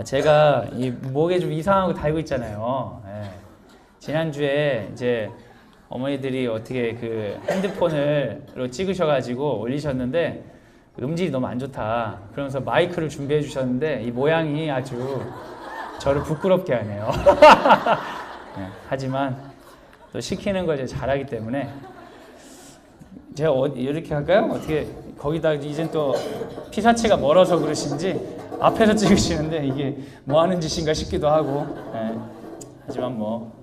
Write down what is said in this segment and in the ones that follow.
제가 이 목에 좀 이상한 거 달고 있잖아요. 예. 지난주에 이제 어머니들이 어떻게 그 핸드폰으로 찍으셔가지고 올리셨는데 음질이 너무 안 좋다. 그러면서 마이크를 준비해 주셨는데 이 모양이 아주 저를 부끄럽게 하네요. 예. 하지만 또 시키는 걸 제가 잘하기 때문에 제가 이렇게 할까요? 어떻게 거기다 이젠 또 피사체가 멀어서 그러신지 앞에서 찍으시는데 이게 뭐 하는 짓인가 싶기도 하고 예. 하지만 뭐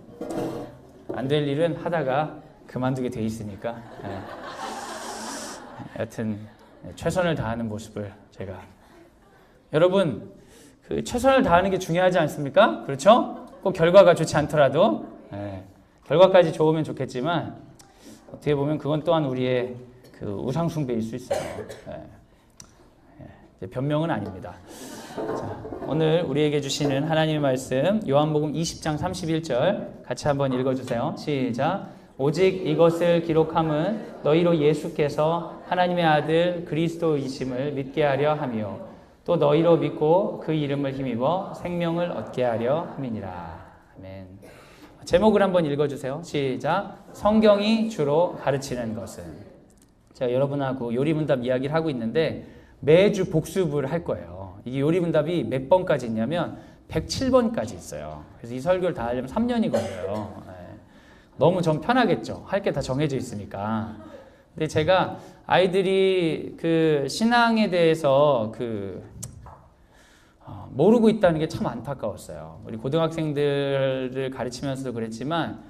안 될 일은 하다가 그만두게 돼 있으니까 예. 여튼 최선을 다하는 모습을 제가 여러분 그 최선을 다하는 게 중요하지 않습니까? 그렇죠? 꼭 결과가 좋지 않더라도 예. 결과까지 좋으면 좋겠지만 어떻게 보면 그건 또한 우리의 그 우상 숭배일 수 있어요. 변명은 아닙니다. 자, 오늘 우리에게 주시는 하나님의 말씀 요한복음 20장 31절 같이 한번 읽어주세요. 시작. 오직 이것을 기록함은 너희로 예수께서 하나님의 아들 그리스도이심을 믿게 하려 함이요 또 너희로 믿고 그 이름을 힘입어 생명을 얻게 하려 함이니라. 아멘. 제목을 한번 읽어주세요. 시작. 성경이 주로 가르치는 것은. 제가 여러분하고 요리문답 이야기를 하고 있는데 매주 복습을 할 거예요. 이게 요리문답이 몇 번까지 있냐면 107번까지 있어요. 그래서 이 설교를 다 하려면 3년이 걸려요. 너무 좀 편하겠죠. 할 게 다 정해져 있으니까. 근데 제가 아이들이 그 신앙에 대해서 모르고 있다는 게 참 안타까웠어요. 우리 고등학생들을 가르치면서도 그랬지만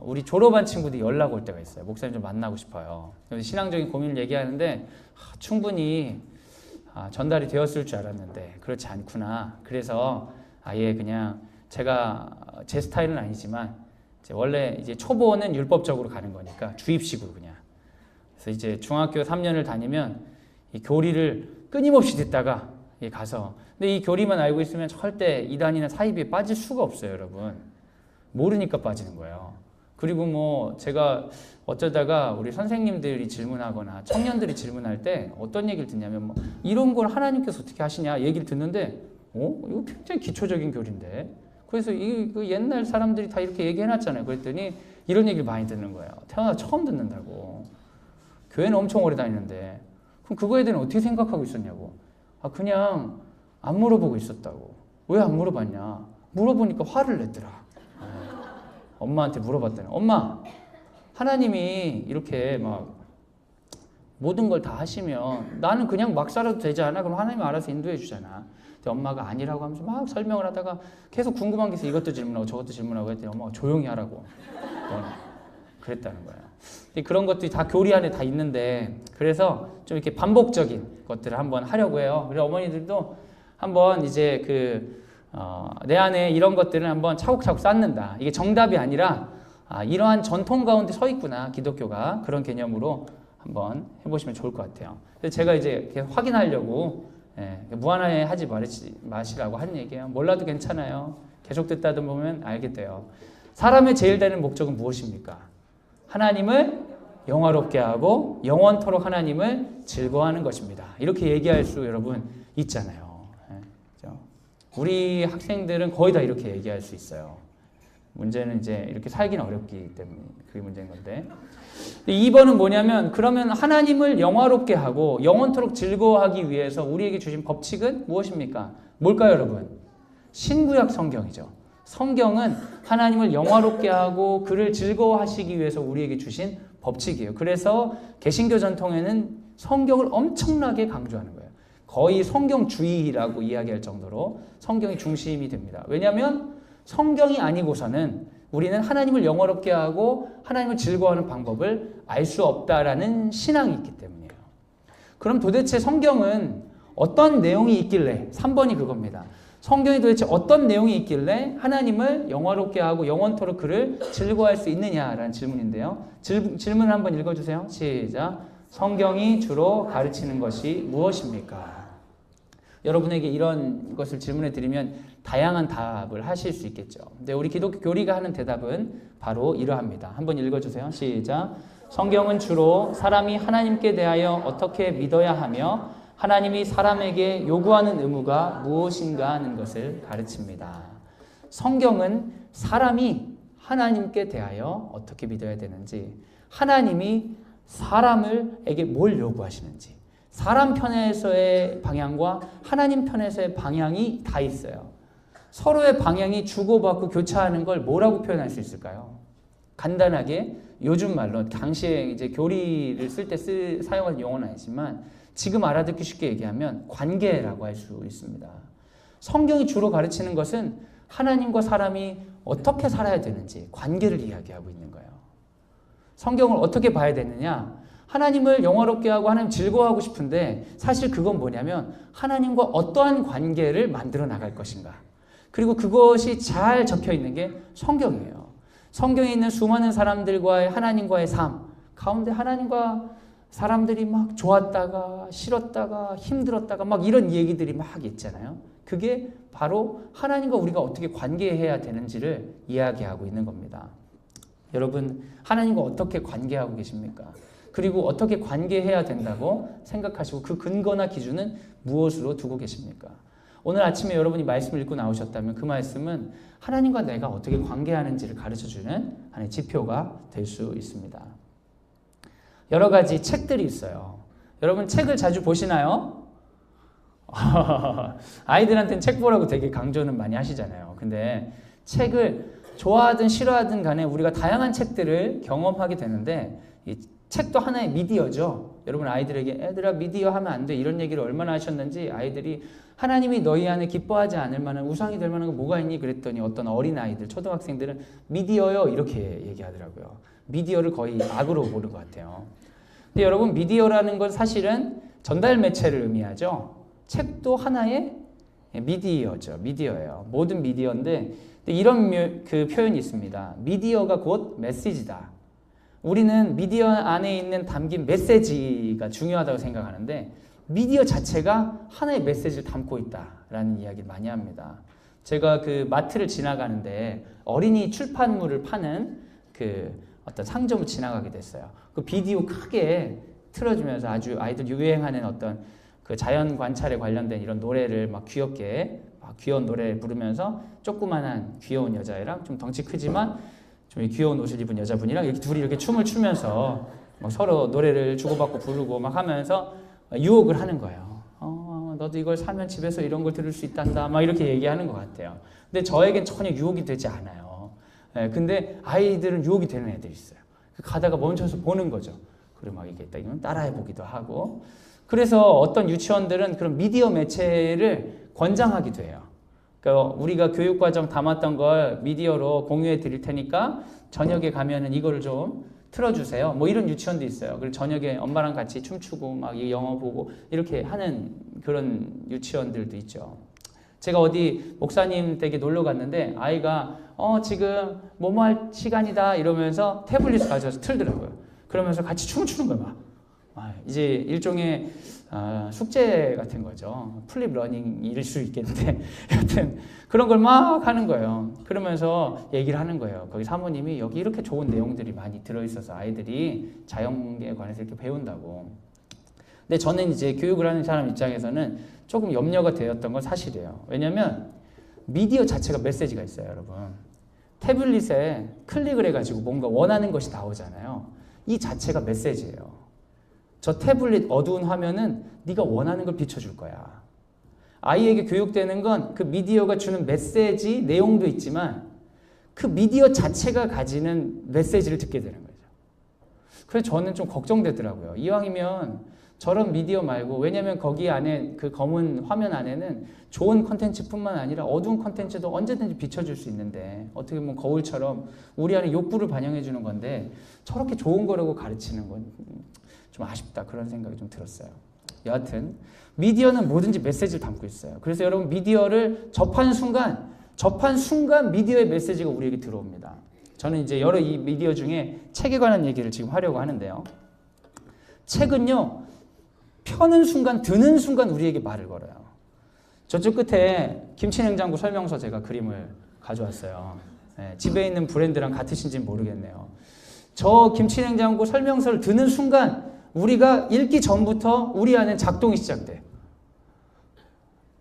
우리 졸업한 친구들이 연락 올 때가 있어요. 목사님 좀 만나고 싶어요. 신앙적인 고민을 얘기하는데 충분히 전달이 되었을 줄 알았는데 그렇지 않구나. 그래서 아예 그냥 제가 제 스타일은 아니지만 원래 이제 초보는 율법적으로 가는 거니까 주입식으로 그냥. 그래서 이제 중학교 3년을 다니면 이 교리를 끊임없이 듣다가 가서 근데 이 교리만 알고 있으면 절대 이단이나 사이비에 빠질 수가 없어요, 여러분. 모르니까 빠지는 거예요. 그리고 뭐 제가 어쩌다가 우리 선생님들이 질문하거나 청년들이 질문할 때 어떤 얘기를 듣냐면 뭐 이런 걸 하나님께서 어떻게 하시냐 얘기를 듣는데 이거 굉장히 기초적인 교리인데 그래서 그 옛날 사람들이 다 이렇게 얘기해놨잖아요. 그랬더니 이런 얘기를 많이 듣는 거예요. 태어나 처음 듣는다고. 교회는 엄청 오래 다니는데 그럼 그거에 대해서 어떻게 생각하고 있었냐고. 그냥 안 물어보고 있었다고. 왜 안 물어봤냐. 물어보니까 화를 냈더라. 엄마한테 물어봤더니 엄마 하나님이 이렇게 막 모든 걸 다 하시면 나는 그냥 막 살아도 되지 않아? 그럼 하나님이 알아서 인도해 주잖아. 근데 엄마가 아니라고 하면서 막 설명을 하다가 계속 궁금한 게 있어. 이것도 질문하고 저것도 질문하고 했더니 엄마가 조용히 하라고 그랬다는 거예요. 그런 것들이 다 교리 안에 다 있는데 그래서 좀 이렇게 반복적인 것들을 한번 하려고 해요. 그래서 어머니들도 한번 이제 내 안에 이런 것들을 한번 차곡차곡 쌓는다. 이게 정답이 아니라 이러한 전통 가운데 서 있구나. 기독교가 그런 개념으로 한번 해보시면 좋을 것 같아요. 그래서 제가 이제 계속 확인하려고 무한하게 하지 마시라고 하는 얘기예요. 몰라도 괜찮아요. 계속 듣다 보면 알게 돼요. 사람의 제일 되는 목적은 무엇입니까? 하나님을 영화롭게 하고 영원토록 하나님을 즐거워하는 것입니다. 이렇게 얘기할 수 여러분 있잖아요. 우리 학생들은 거의 다 이렇게 얘기할 수 있어요. 문제는 이제 이렇게 살기는 어렵기 때문에 그게 문제인 건데 2번은 뭐냐면 그러면 하나님을 영화롭게 하고 영원토록 즐거워하기 위해서 우리에게 주신 법칙은 무엇입니까? 뭘까요, 여러분? 신구약 성경이죠. 성경은 하나님을 영화롭게 하고 그를 즐거워하시기 위해서 우리에게 주신 법칙이에요. 그래서 개신교 전통에는 성경을 엄청나게 강조하는 거예요. 거의 성경주의라고 이야기할 정도로 성경이 중심이 됩니다. 왜냐하면 성경이 아니고서는 우리는 하나님을 영화롭게 하고 하나님을 즐거워하는 방법을 알 수 없다라는 신앙이 있기 때문이에요. 그럼 도대체 성경은 어떤 내용이 있길래 3번이 그겁니다. 성경이 도대체 어떤 내용이 있길래 하나님을 영화롭게 하고 영원토록 그를 즐거워할 수 있느냐라는 질문인데요. 질문을 한번 읽어주세요. 시작. 성경이 주로 가르치는 것이 무엇입니까? 여러분에게 이런 것을 질문해 드리면 다양한 답을 하실 수 있겠죠. 근데 우리 기독교 교리가 하는 대답은 바로 이러합니다. 한번 읽어주세요. 시작. 성경은 주로 사람이 하나님께 대하여 어떻게 믿어야 하며 하나님이 사람에게 요구하는 의무가 무엇인가 하는 것을 가르칩니다. 성경은 사람이 하나님께 대하여 어떻게 믿어야 되는지, 하나님이 사람에게 뭘 요구하시는지, 사람 편에서의 방향과 하나님 편에서의 방향이 다 있어요. 서로의 방향이 주고받고 교차하는 걸 뭐라고 표현할 수 있을까요? 간단하게 요즘 말로 당시에 이제 교리를 쓸 때 사용한 용어는 아니지만 지금 알아듣기 쉽게 얘기하면 관계라고 할 수 있습니다. 성경이 주로 가르치는 것은 하나님과 사람이 어떻게 살아야 되는지 관계를 이야기하고 있는 거예요. 성경을 어떻게 봐야 되느냐? 하나님을 영화롭게 하고 하나님 즐거워하고 싶은데 사실 그건 뭐냐면 하나님과 어떠한 관계를 만들어 나갈 것인가. 그리고 그것이 잘 적혀 있는 게 성경이에요. 성경에 있는 수많은 사람들과의 하나님과의 삶 가운데 하나님과 사람들이 막 좋았다가 싫었다가 힘들었다가 막 이런 얘기들이 막 있잖아요. 그게 바로 하나님과 우리가 어떻게 관계해야 되는지를 이야기하고 있는 겁니다. 여러분, 하나님과 어떻게 관계하고 계십니까? 그리고 어떻게 관계해야 된다고 생각하시고 그 근거나 기준은 무엇으로 두고 계십니까? 오늘 아침에 여러분이 말씀을 읽고 나오셨다면 그 말씀은 하나님과 내가 어떻게 관계하는지를 가르쳐주는 하나의 지표가 될 수 있습니다. 여러 가지 책들이 있어요. 여러분 책을 자주 보시나요? 아이들한테는 책 보라고 되게 강조는 많이 하시잖아요. 근데 책을 좋아하든 싫어하든 간에 우리가 다양한 책들을 경험하게 되는데 이 책도 하나의 미디어죠. 여러분 아이들에게 애들아 미디어 하면 안 돼 이런 얘기를 얼마나 하셨는지 아이들이 하나님이 너희 안에 기뻐하지 않을 만한 우상이 될 만한 거 뭐가 있니? 그랬더니 어떤 어린아이들 초등학생들은 미디어요 이렇게 얘기하더라고요. 미디어를 거의 악으로 보는 것 같아요. 근데 여러분 미디어라는 건 사실은 전달 매체를 의미하죠. 책도 하나의 미디어죠. 미디어예요. 모든 미디어인데 이런 그 표현이 있습니다. 미디어가 곧 메시지다. 우리는 미디어 안에 있는 담긴 메시지가 중요하다고 생각하는데 미디어 자체가 하나의 메시지를 담고 있다라는 이야기를 많이 합니다. 제가 그 마트를 지나가는데 어린이 출판물을 파는 그 어떤 상점을 지나가게 됐어요. 그 비디오 크게 틀어주면서 아주 아이들 유행하는 어떤 그 자연 관찰에 관련된 이런 노래를 막 귀엽게 막 귀여운 노래를 부르면서 조그만한 귀여운 여자애랑 좀 덩치 크지만 좀 귀여운 옷을 입은 여자분이랑 이렇게 둘이 이렇게 춤을 추면서 막 서로 노래를 주고받고 부르고 막 하면서 유혹을 하는 거예요. 너도 이걸 사면 집에서 이런 걸 들을 수 있단다. 막 이렇게 얘기하는 것 같아요. 근데 저에겐 전혀 유혹이 되지 않아요. 근데 아이들은 유혹이 되는 애들이 있어요. 가다가 멈춰서 보는 거죠. 그리고 막 이게 이건 따라해 보기도 하고. 그래서 어떤 유치원들은 그런 미디어 매체를 권장하기도 해요. 그러니까 우리가 교육과정 담았던 걸 미디어로 공유해 드릴 테니까 저녁에 가면은 이거를 좀 틀어주세요. 뭐 이런 유치원도 있어요. 그리고 저녁에 엄마랑 같이 춤추고 막 영어 보고 이렇게 하는 그런 유치원들도 있죠. 제가 어디 목사님 댁에 놀러 갔는데 아이가 지금 뭐뭐 할 시간이다 이러면서 태블릿을 가져와서 틀더라고요. 그러면서 같이 춤을 추는 거예요. 이제 일종의 숙제 같은 거죠. 플립 러닝일 수 있겠는데 여튼 그런 걸 막 하는 거예요. 그러면서 얘기를 하는 거예요. 거기 사모님이 여기 이렇게 좋은 내용들이 많이 들어있어서 아이들이 자연에 관해서 이렇게 배운다고. 근데 저는 이제 교육을 하는 사람 입장에서는 조금 염려가 되었던 건 사실이에요. 왜냐하면 미디어 자체가 메시지가 있어요, 여러분. 태블릿에 클릭을 해가지고 뭔가 원하는 것이 나오잖아요. 이 자체가 메시지예요. 저 태블릿 어두운 화면은 네가 원하는 걸 비춰줄 거야. 아이에게 교육되는 건 그 미디어가 주는 메시지 내용도 있지만 그 미디어 자체가 가지는 메시지를 듣게 되는 거죠. 그래서 저는 좀 걱정되더라고요. 이왕이면 저런 미디어 말고, 왜냐면 거기 안에 그 검은 화면 안에는 좋은 컨텐츠뿐만 아니라 어두운 컨텐츠도 언제든지 비춰줄 수 있는데 어떻게 보면 거울처럼 우리 안에 욕구를 반영해 주는 건데 저렇게 좋은 거라고 가르치는 건 좀 아쉽다, 그런 생각이 좀 들었어요. 여하튼 미디어는 뭐든지 메시지를 담고 있어요. 그래서 여러분 미디어를 접한 순간 미디어의 메시지가 우리에게 들어옵니다. 저는 이제 여러 이 미디어 중에 책에 관한 얘기를 지금 하려고 하는데요. 책은요, 펴는 순간, 드는 순간 우리에게 말을 걸어요. 저쪽 끝에 김치냉장고 설명서 제가 그림을 가져왔어요. 집에 있는 브랜드랑 같으신지는 모르겠네요. 저 김치냉장고 설명서를 드는 순간 우리가 읽기 전부터 우리 안에 작동이 시작돼.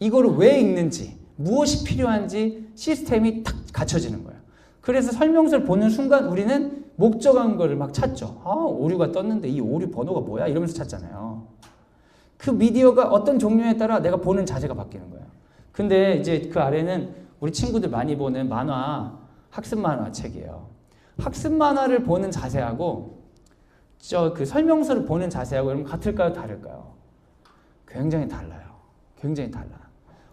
이거를 왜 읽는지, 무엇이 필요한지 시스템이 탁 갖춰지는 거예요. 그래서 설명서를 보는 순간 우리는 목적한 거를 막 찾죠. 아, 오류가 떴는데 이 오류 번호가 뭐야? 이러면서 찾잖아요. 그 미디어가 어떤 종류에 따라 내가 보는 자세가 바뀌는 거예요. 근데 이제 그 아래는 우리 친구들 많이 보는 만화, 학습 만화 책이에요. 학습 만화를 보는 자세하고 그 설명서를 보는 자세하고 여러분 같을까요? 다를까요? 굉장히 달라요. 굉장히 달라.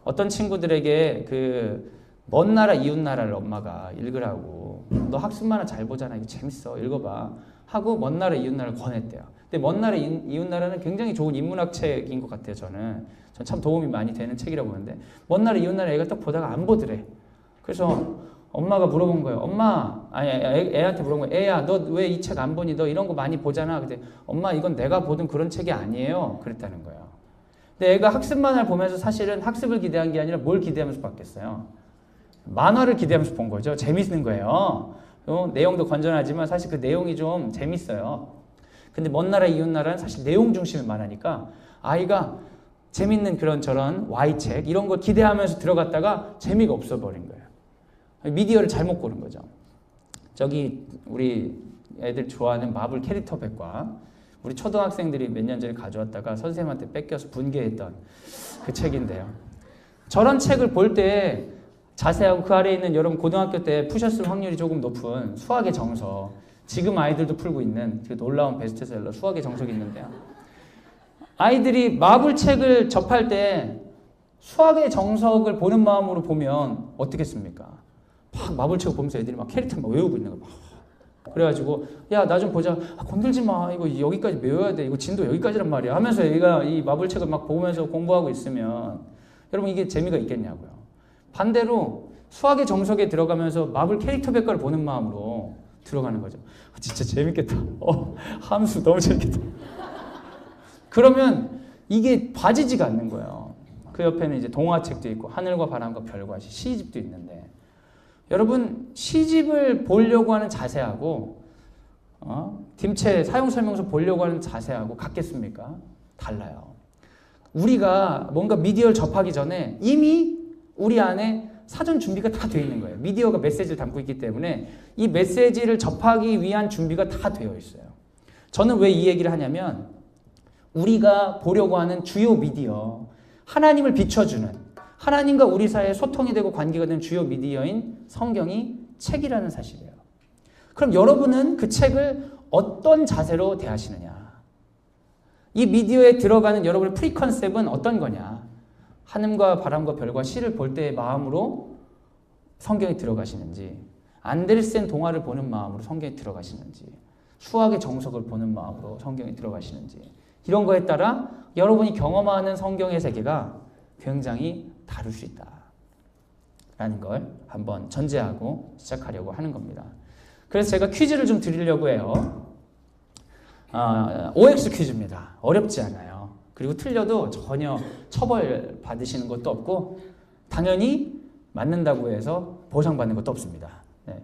어떤 친구들에게 그 먼 나라 이웃 나라를 엄마가 읽으라고, 너 학습 만화 잘 보잖아, 이거 재밌어, 읽어봐 하고 먼 나라 이웃 나라를 권했대요. 근데 먼 나라 이웃 나라는 굉장히 좋은 인문학 책인 것 같아요. 저는 참 도움이 많이 되는 책이라고 보는데 먼 나라 이웃 나라 애가 딱 보다가 안 보더래. 그래서 엄마가 물어본 거예요. 엄마, 아니 애한테 물어본 거예요. 애야, 너 왜 이 책 안 보니? 너 이런 거 많이 보잖아. 근데 엄마, 이건 내가 보던 그런 책이 아니에요. 그랬다는 거예요. 근데 애가 학습 만화를 보면서 사실은 학습을 기대한 게 아니라 뭘 기대하면서 봤겠어요? 만화를 기대하면서 본 거죠. 재밌는 거예요. 내용도 건전하지만 사실 그 내용이 좀 재밌어요. 근데 먼 나라 이웃 나라는 사실 내용 중심의 만화니까 아이가 재밌는 그런 저런 Y책 이런 걸 기대하면서 들어갔다가 재미가 없어 버린 거예요. 미디어를 잘못 고른 거죠. 저기 우리 애들 좋아하는 마블 캐릭터 백과 우리 초등학생들이 몇 년 전에 가져왔다가 선생님한테 뺏겨서 분개했던 그 책인데요. 저런 책을 볼 때 자세하고 그 아래에 있는 여러분 고등학교 때 푸셨을 확률이 조금 높은 수학의 정석, 지금 아이들도 풀고 있는 그 놀라운 베스트셀러 수학의 정석이 있는데요. 아이들이 마블 책을 접할 때 수학의 정석을 보는 마음으로 보면 어떻겠습니까? 막 마블 책을 보면서 애들이 막 캐릭터 막 외우고 있는 거예요. 그래가지고 야, 나 좀 보자. 아, 건들지 마. 이거 여기까지 외워야 돼. 이거 진도 여기까지란 말이야. 하면서 얘가 이 마블 책을 막 보면서 공부하고 있으면 여러분 이게 재미가 있겠냐고요. 반대로 수학의 정석에 들어가면서 마블 캐릭터 백과를 보는 마음으로 들어가는 거죠. 아, 진짜 재밌겠다. 함수 너무 재밌겠다. 그러면 이게 봐지지가 않는 거예요. 그 옆에는 이제 동화책도 있고 하늘과 바람과 별과 시집도 있는데 여러분 시집을 보려고 하는 자세하고 딤체 사용 설명서 보려고 하는 자세하고 같겠습니까? 달라요. 우리가 뭔가 미디어를 접하기 전에 이미 우리 안에 사전 준비가 다 되어 있는 거예요. 미디어가 메시지를 담고 있기 때문에 이 메시지를 접하기 위한 준비가 다 되어 있어요. 저는 왜 이 얘기를 하냐면 우리가 보려고 하는 주요 미디어, 하나님을 비춰주는, 하나님과 우리 사이에 소통이 되고 관계가 되는 주요 미디어인 성경이 책이라는 사실이에요. 그럼 여러분은 그 책을 어떤 자세로 대하시느냐? 이 미디어에 들어가는 여러분의 프리컨셉은 어떤 거냐? 하늘과 바람과 별과 시를 볼 때의 마음으로 성경에 들어가시는지, 안데르센 동화를 보는 마음으로 성경에 들어가시는지, 수학의 정석을 보는 마음으로 성경에 들어가시는지, 이런 거에 따라 여러분이 경험하는 성경의 세계가 굉장히 다를 수 있다라는 걸 한번 전제하고 시작하려고 하는 겁니다. 그래서 제가 퀴즈를 좀 드리려고 해요. OX 퀴즈입니다. 어렵지 않아요. 그리고 틀려도 전혀 처벌 받으시는 것도 없고 당연히 맞는다고 해서 보상받는 것도 없습니다. 네.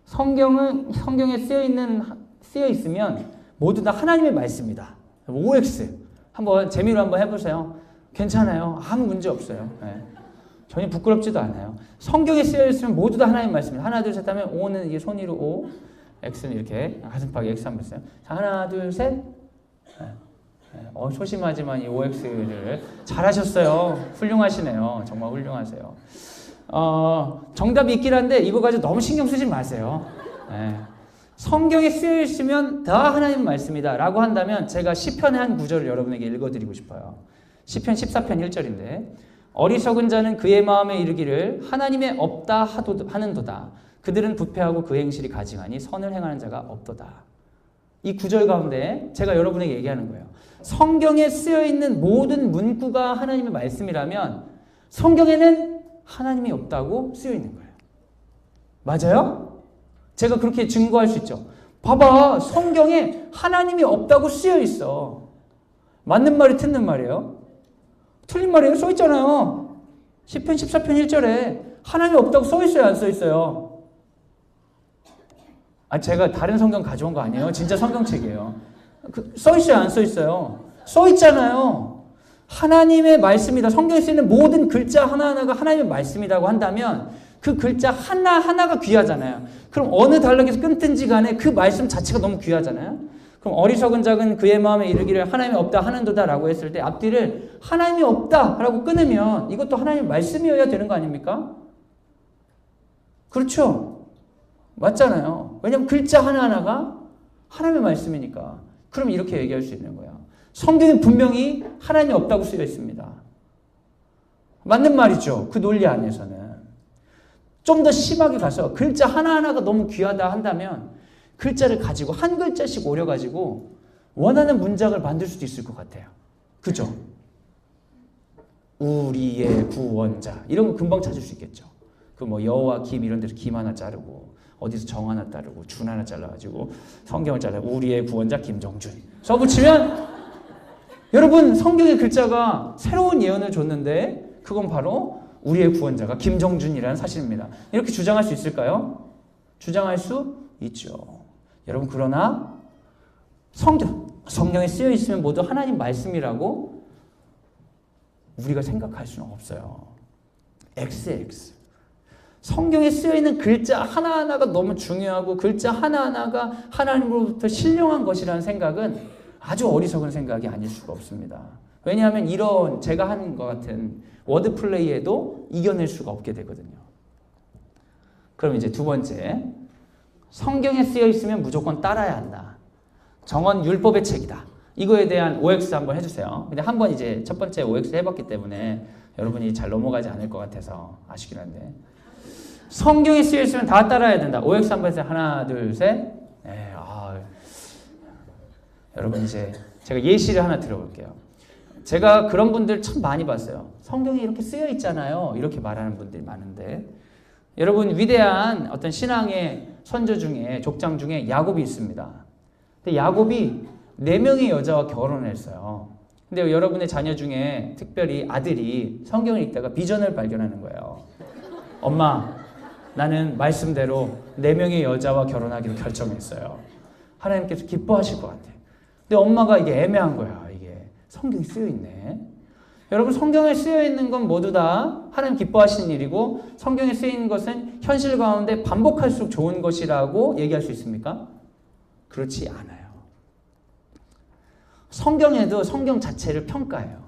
성경에 쓰여 있으면 모두 다 하나님의 말씀이다. OX 한번 재미로 한번 해보세요. 괜찮아요. 아무 문제 없어요. 네. 전혀 부끄럽지도 않아요. 성경에 쓰여 있으면 모두 다 하나님의 말씀입니다. 하나 둘 셋 하면 O는 이게 손 위로 O, X는 이렇게 가슴팍에 X 한번 써요. 자, 하나 둘 셋. 네. 소심하지만 이 OX를 잘하셨어요. 훌륭하시네요. 정말 훌륭하세요. 정답이 있긴 한데 이거 가지고 너무 신경 쓰지 마세요. 네. 성경에 쓰여 있으면 다 하나님 말씀이다 라고 한다면 제가 시편의 한 구절을 여러분에게 읽어드리고 싶어요. 시편 14편 1절인데 어리석은 자는 그의 마음에 이르기를 하나님의 없다 하는도다. 그들은 부패하고 그 행실이 가증하니 선을 행하는 자가 없도다. 이 구절 가운데 제가 여러분에게 얘기하는 거예요. 성경에 쓰여 있는 모든 문구가 하나님의 말씀이라면 성경에는 하나님이 없다고 쓰여 있는 거예요. 맞아요? 제가 그렇게 증거할 수 있죠. 봐봐, 성경에 하나님이 없다고 쓰여 있어. 맞는 말이 틀린 말이에요? 틀린 말이에요? 써 있잖아요. 시편 14편 1절에 하나님이 없다고 써 있어요? 안 써 있어요? 제가 다른 성경 가져온 거 아니에요. 진짜 성경책이에요. 써 있어요? 안 써 있어요? 써 있잖아요. 하나님의 말씀이다. 성경에 쓰이는 모든 글자 하나하나가 하나님의 말씀이라고 한다면 그 글자 하나하나가 귀하잖아요. 그럼 어느 단락에서 끊든지 간에 그 말씀 자체가 너무 귀하잖아요. 그럼 어리석은 자는 그의 마음에 이르기를 하나님이 없다 하는도다 라고 했을 때 앞뒤를 하나님이 없다 라고 끊으면 이것도 하나님의 말씀이어야 되는 거 아닙니까? 그렇죠? 맞잖아요. 왜냐하면 글자 하나하나가 하나님의 말씀이니까. 그럼 이렇게 얘기할 수 있는 거예요. 성경에 분명히 하나님이 없다고 쓰여 있습니다. 맞는 말이죠. 그 논리 안에서는. 좀 더 심하게 가서 글자 하나하나가 너무 귀하다 한다면 글자를 가지고 한 글자씩 오려가지고 원하는 문장을 만들 수도 있을 것 같아요. 그죠? 우리의 구원자 이런 거 금방 찾을 수 있겠죠. 그 뭐 여와 김 이런 데서 김 하나 자르고 어디서 정 하나 자르고 준 하나 잘라가지고 성경을 잘라 우리의 구원자 김정준 써붙이면 여러분 성경의 글자가 새로운 예언을 줬는데 그건 바로 우리의 구원자가 김정준이라는 사실입니다. 이렇게 주장할 수 있을까요? 주장할 수 있죠. 여러분 그러나 성경에 쓰여 있으면 모두 하나님 말씀이라고 우리가 생각할 수는 없어요. XX. 성경에 쓰여있는 글자 하나하나가 너무 중요하고 글자 하나하나가 하나님으로부터 신령한 것이라는 생각은 아주 어리석은 생각이 아닐 수가 없습니다. 왜냐하면 이런 제가 하는 것 같은 워드 플레이에도 이겨낼 수가 없게 되거든요. 그럼 이제 두 번째, 성경에 쓰여 있으면 무조건 따라야 한다. 정언 율법의 책이다. 이거에 대한 OX 한번 해주세요. 근데 한번 이제 첫 번째 OX 해봤기 때문에 여러분이 잘 넘어가지 않을 것 같아서 아쉽긴 한데 성경에 쓰여 있으면 다 따라야 된다. OX 한번 해서 하나, 둘, 셋. 네, 여러분 이제 제가 예시를 하나 들어볼게요. 제가 그런 분들 참 많이 봤어요. 성경에 이렇게 쓰여 있잖아요. 이렇게 말하는 분들이 많은데 여러분 위대한 어떤 신앙의 선조 중에 족장 중에 야곱이 있습니다. 근데 야곱이 4명의 여자와 결혼을 했어요. 근데 여러분의 자녀 중에 특별히 아들이 성경을 읽다가 비전을 발견하는 거예요. 엄마, 나는 말씀대로 4명의 여자와 결혼하기로 결정했어요. 하나님께서 기뻐하실 것 같아. 근데 엄마가 이게 애매한 거야. 이게 성경에 쓰여 있네. 여러분 성경에 쓰여 있는 건 모두 다 하나님 기뻐하시는 일이고 성경에 쓰여 있는 것은 현실 가운데 반복할수록 좋은 것이라고 얘기할 수 있습니까? 그렇지 않아요. 성경에도 성경 자체를 평가해요.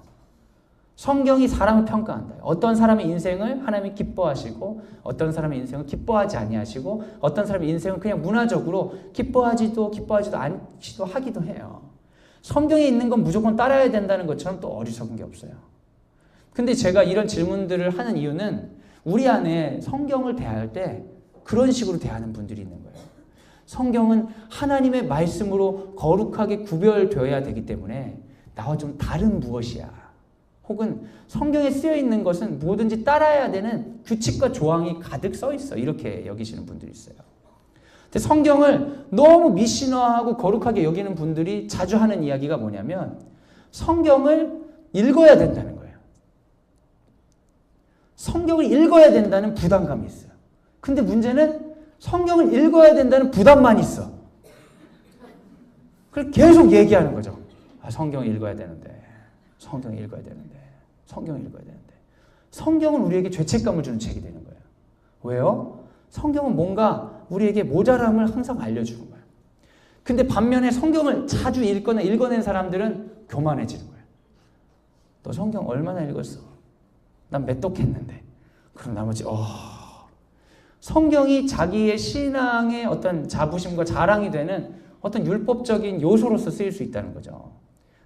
성경이 사람을 평가한다. 어떤 사람의 인생을 하나님이 기뻐하시고 어떤 사람의 인생을 기뻐하지 아니하시고 어떤 사람의 인생은 그냥 문화적으로 기뻐하지도 않기도 하기도 해요. 성경에 있는 건 무조건 따라야 된다는 것처럼 또 어리석은 게 없어요. 근데 제가 이런 질문들을 하는 이유는 우리 안에 성경을 대할 때 그런 식으로 대하는 분들이 있는 거예요. 성경은 하나님의 말씀으로 거룩하게 구별되어야 되기 때문에 나와 좀 다른 무엇이야. 혹은 성경에 쓰여 있는 것은 뭐든지 따라야 되는 규칙과 조항이 가득 써 있어. 이렇게 여기시는 분들이 있어요. 근데 성경을 너무 미신화하고 거룩하게 여기는 분들이 자주 하는 이야기가 뭐냐면 성경을 읽어야 된다는 거예요. 성경을 읽어야 된다는 부담감이 있어요. 근데 문제는 성경을 읽어야 된다는 부담만 있어. 그래서 계속 얘기하는 거죠. 성경을 읽어야 되는데, 성경을 읽어야 되는데, 성경을 읽어야 되는데. 성경은 우리에게 죄책감을 주는 책이 되는 거예요. 왜요? 성경은 뭔가 우리에게 모자람을 항상 알려주는 거예요. 근데 반면에 성경을 자주 읽거나 읽어낸 사람들은 교만해지는 거예요. 너 성경 얼마나 읽었어? 난 몇 독했는데. 그럼 나머지 성경이 자기의 신앙의 어떤 자부심과 자랑이 되는 어떤 율법적인 요소로서 쓰일 수 있다는 거죠.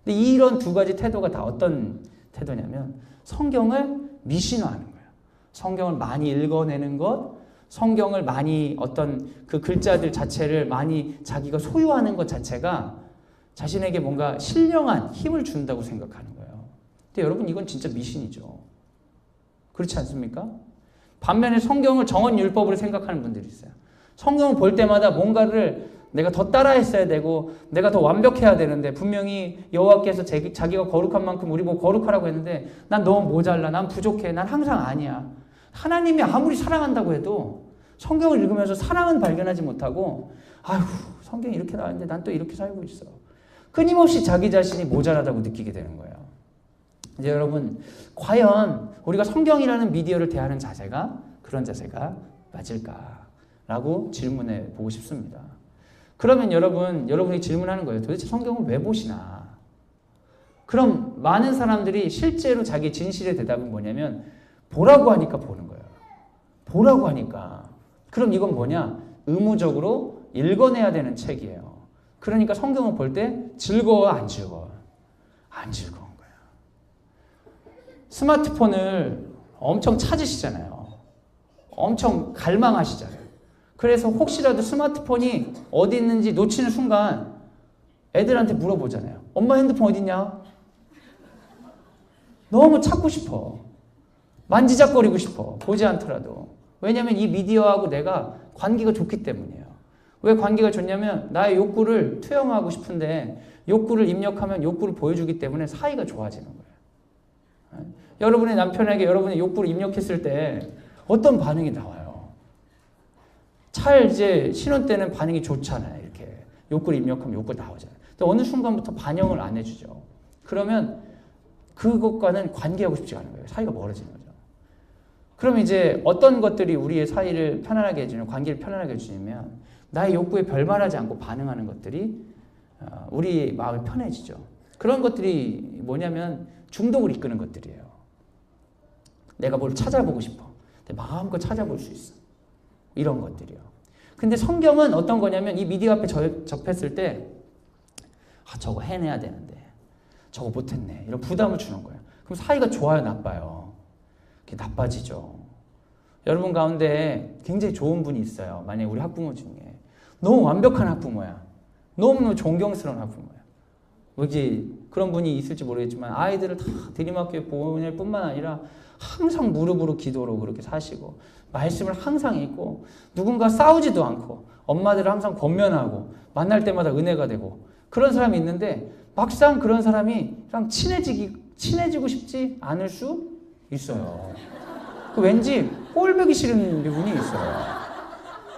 근데 이런 두 가지 태도가 다 어떤 태도냐면 성경을 미신화하는 거예요. 성경을 많이 읽어내는 것, 성경을 많이 어떤 그 글자들 자체를 많이 자기가 소유하는 것 자체가 자신에게 뭔가 신령한 힘을 준다고 생각하는 거예요. 근데 여러분 이건 진짜 미신이죠. 그렇지 않습니까? 반면에 성경을 정언율법으로 생각하는 분들이 있어요. 성경을 볼 때마다 뭔가를 내가 더 따라했어야 되고 내가 더 완벽해야 되는데 분명히 여호와께서 자기가 거룩한 만큼 우리 보고 거룩하라고 했는데 난 너무 모자라, 난 부족해, 난 항상 아니야. 하나님이 아무리 사랑한다고 해도 성경을 읽으면서 사랑은 발견하지 못하고 아휴 성경이 이렇게 나왔는데 난 또 이렇게 살고 있어. 끊임없이 자기 자신이 모자라다고 느끼게 되는 거예요. 이제 여러분, 과연 우리가 성경이라는 미디어를 대하는 자세가 그런 자세가 맞을까라고 질문해 보고 싶습니다. 그러면 여러분이 질문하는 거예요. 도대체 성경을 왜 보시나? 그럼 많은 사람들이 실제로 자기 진실의 대답은 뭐냐면 보라고 하니까 보는 거예요. 보라고 하니까. 그럼 이건 뭐냐? 의무적으로 읽어내야 되는 책이에요. 그러니까 성경을 볼 때 즐거워, 안 즐거워? 안 즐거운 거예요. 스마트폰을 엄청 찾으시잖아요. 엄청 갈망하시잖아요. 그래서 혹시라도 스마트폰이 어디 있는지 놓치는 순간 애들한테 물어보잖아요. 엄마 핸드폰 어디 있냐? 너무 찾고 싶어. 만지작거리고 싶어. 보지 않더라도. 왜냐하면 이 미디어하고 내가 관계가 좋기 때문이에요. 왜 관계가 좋냐면 나의 욕구를 투영하고 싶은데 욕구를 입력하면 욕구를 보여주기 때문에 사이가 좋아지는 거예요. 여러분의 남편에게 여러분의 욕구를 입력했을 때 어떤 반응이 나와요? 잘 이제 신혼 때는 반응이 좋잖아요. 이렇게 욕구를 입력하면 욕구 나오잖아요. 근데 어느 순간부터 반영을 안 해주죠. 그러면 그것과는 관계하고 싶지 않은 거예요. 사이가 멀어지는 거죠. 그럼 이제 어떤 것들이 우리의 사이를 편안하게 해주는, 관계를 편안하게 해주냐면 나의 욕구에 별말하지 않고 반응하는 것들이 우리 마음이 편해지죠. 그런 것들이 뭐냐면 중독을 이끄는 것들이에요. 내가 뭘 찾아보고 싶어. 마음껏 찾아볼 수 있어. 이런 것들이요. 근데 성경은 어떤 거냐면 이 미디어 앞에 접했을 때 저거 해내야 되는데 저거 못했네. 이런 부담을 주는 거예요. 그럼 사이가 좋아요, 나빠요? 나빠지죠. 여러분 가운데 굉장히 좋은 분이 있어요. 만약에 우리 학부모 중에 너무 완벽한 학부모야. 너무 존경스러운 학부모야. 뭐지 그런 분이 있을지 모르겠지만 아이들을 다 대리학교에 보낼 뿐만 아니라 항상 무릎으로 기도로 그렇게 사시고 말씀을 항상 읽고 누군가 싸우지도 않고 엄마들을 항상 권면하고 만날 때마다 은혜가 되고 그런 사람이 있는데 막상 그런 사람이랑 친해지고 싶지 않을 수 있어요. 왠지 꼴보기 싫은 분이 있어요.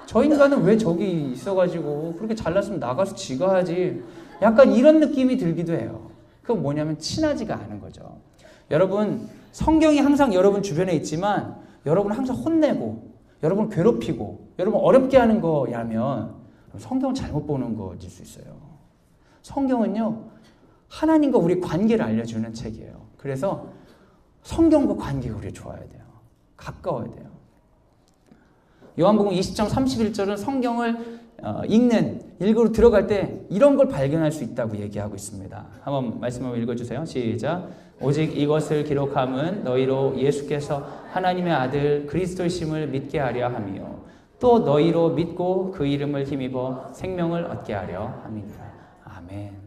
저 인간은 왜 저기 있어가지고 그렇게 잘났으면 나가서 지가 하지. 약간 이런 느낌이 들기도 해요. 그건 뭐냐면 친하지가 않은 거죠. 여러분 성경이 항상 여러분 주변에 있지만 여러분을 항상 혼내고 여러분을 괴롭히고 여러분 어렵게 하는 거라면 성경을 잘못 보는 거일 수 있어요. 성경은요 하나님과 우리 관계를 알려주는 책이에요. 그래서 성경과 관계가 우리 좋아야 돼요. 가까워야 돼요. 요한복음 20장 31절은 성경을 읽으러 들어갈 때 이런 걸 발견할 수 있다고 얘기하고 있습니다. 한번 말씀 한번 읽어주세요. 시작. 오직 이것을 기록함은 너희로 예수께서 하나님의 아들 그리스도이심을 믿게 하려 함이요 또 너희로 믿고 그 이름을 힘입어 생명을 얻게 하려 함이니라. 아멘.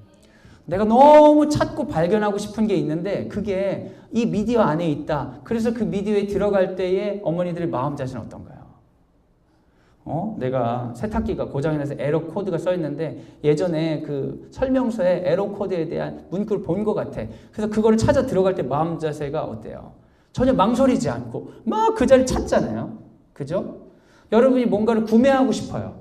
내가 너무 찾고 발견하고 싶은 게 있는데 그게 이 미디어 안에 있다. 그래서 그 미디어에 들어갈 때의 어머니들의 마음 자세는 어떤가요? 내가 세탁기가 고장이 나서 에러 코드가 써 있는데 예전에 그 설명서에 에러 코드에 대한 문구를 본 것 같아. 그래서 그거를 찾아 들어갈 때 마음 자세가 어때요? 전혀 망설이지 않고 막 그 자리 찾잖아요. 그죠? 여러분이 뭔가를 구매하고 싶어요.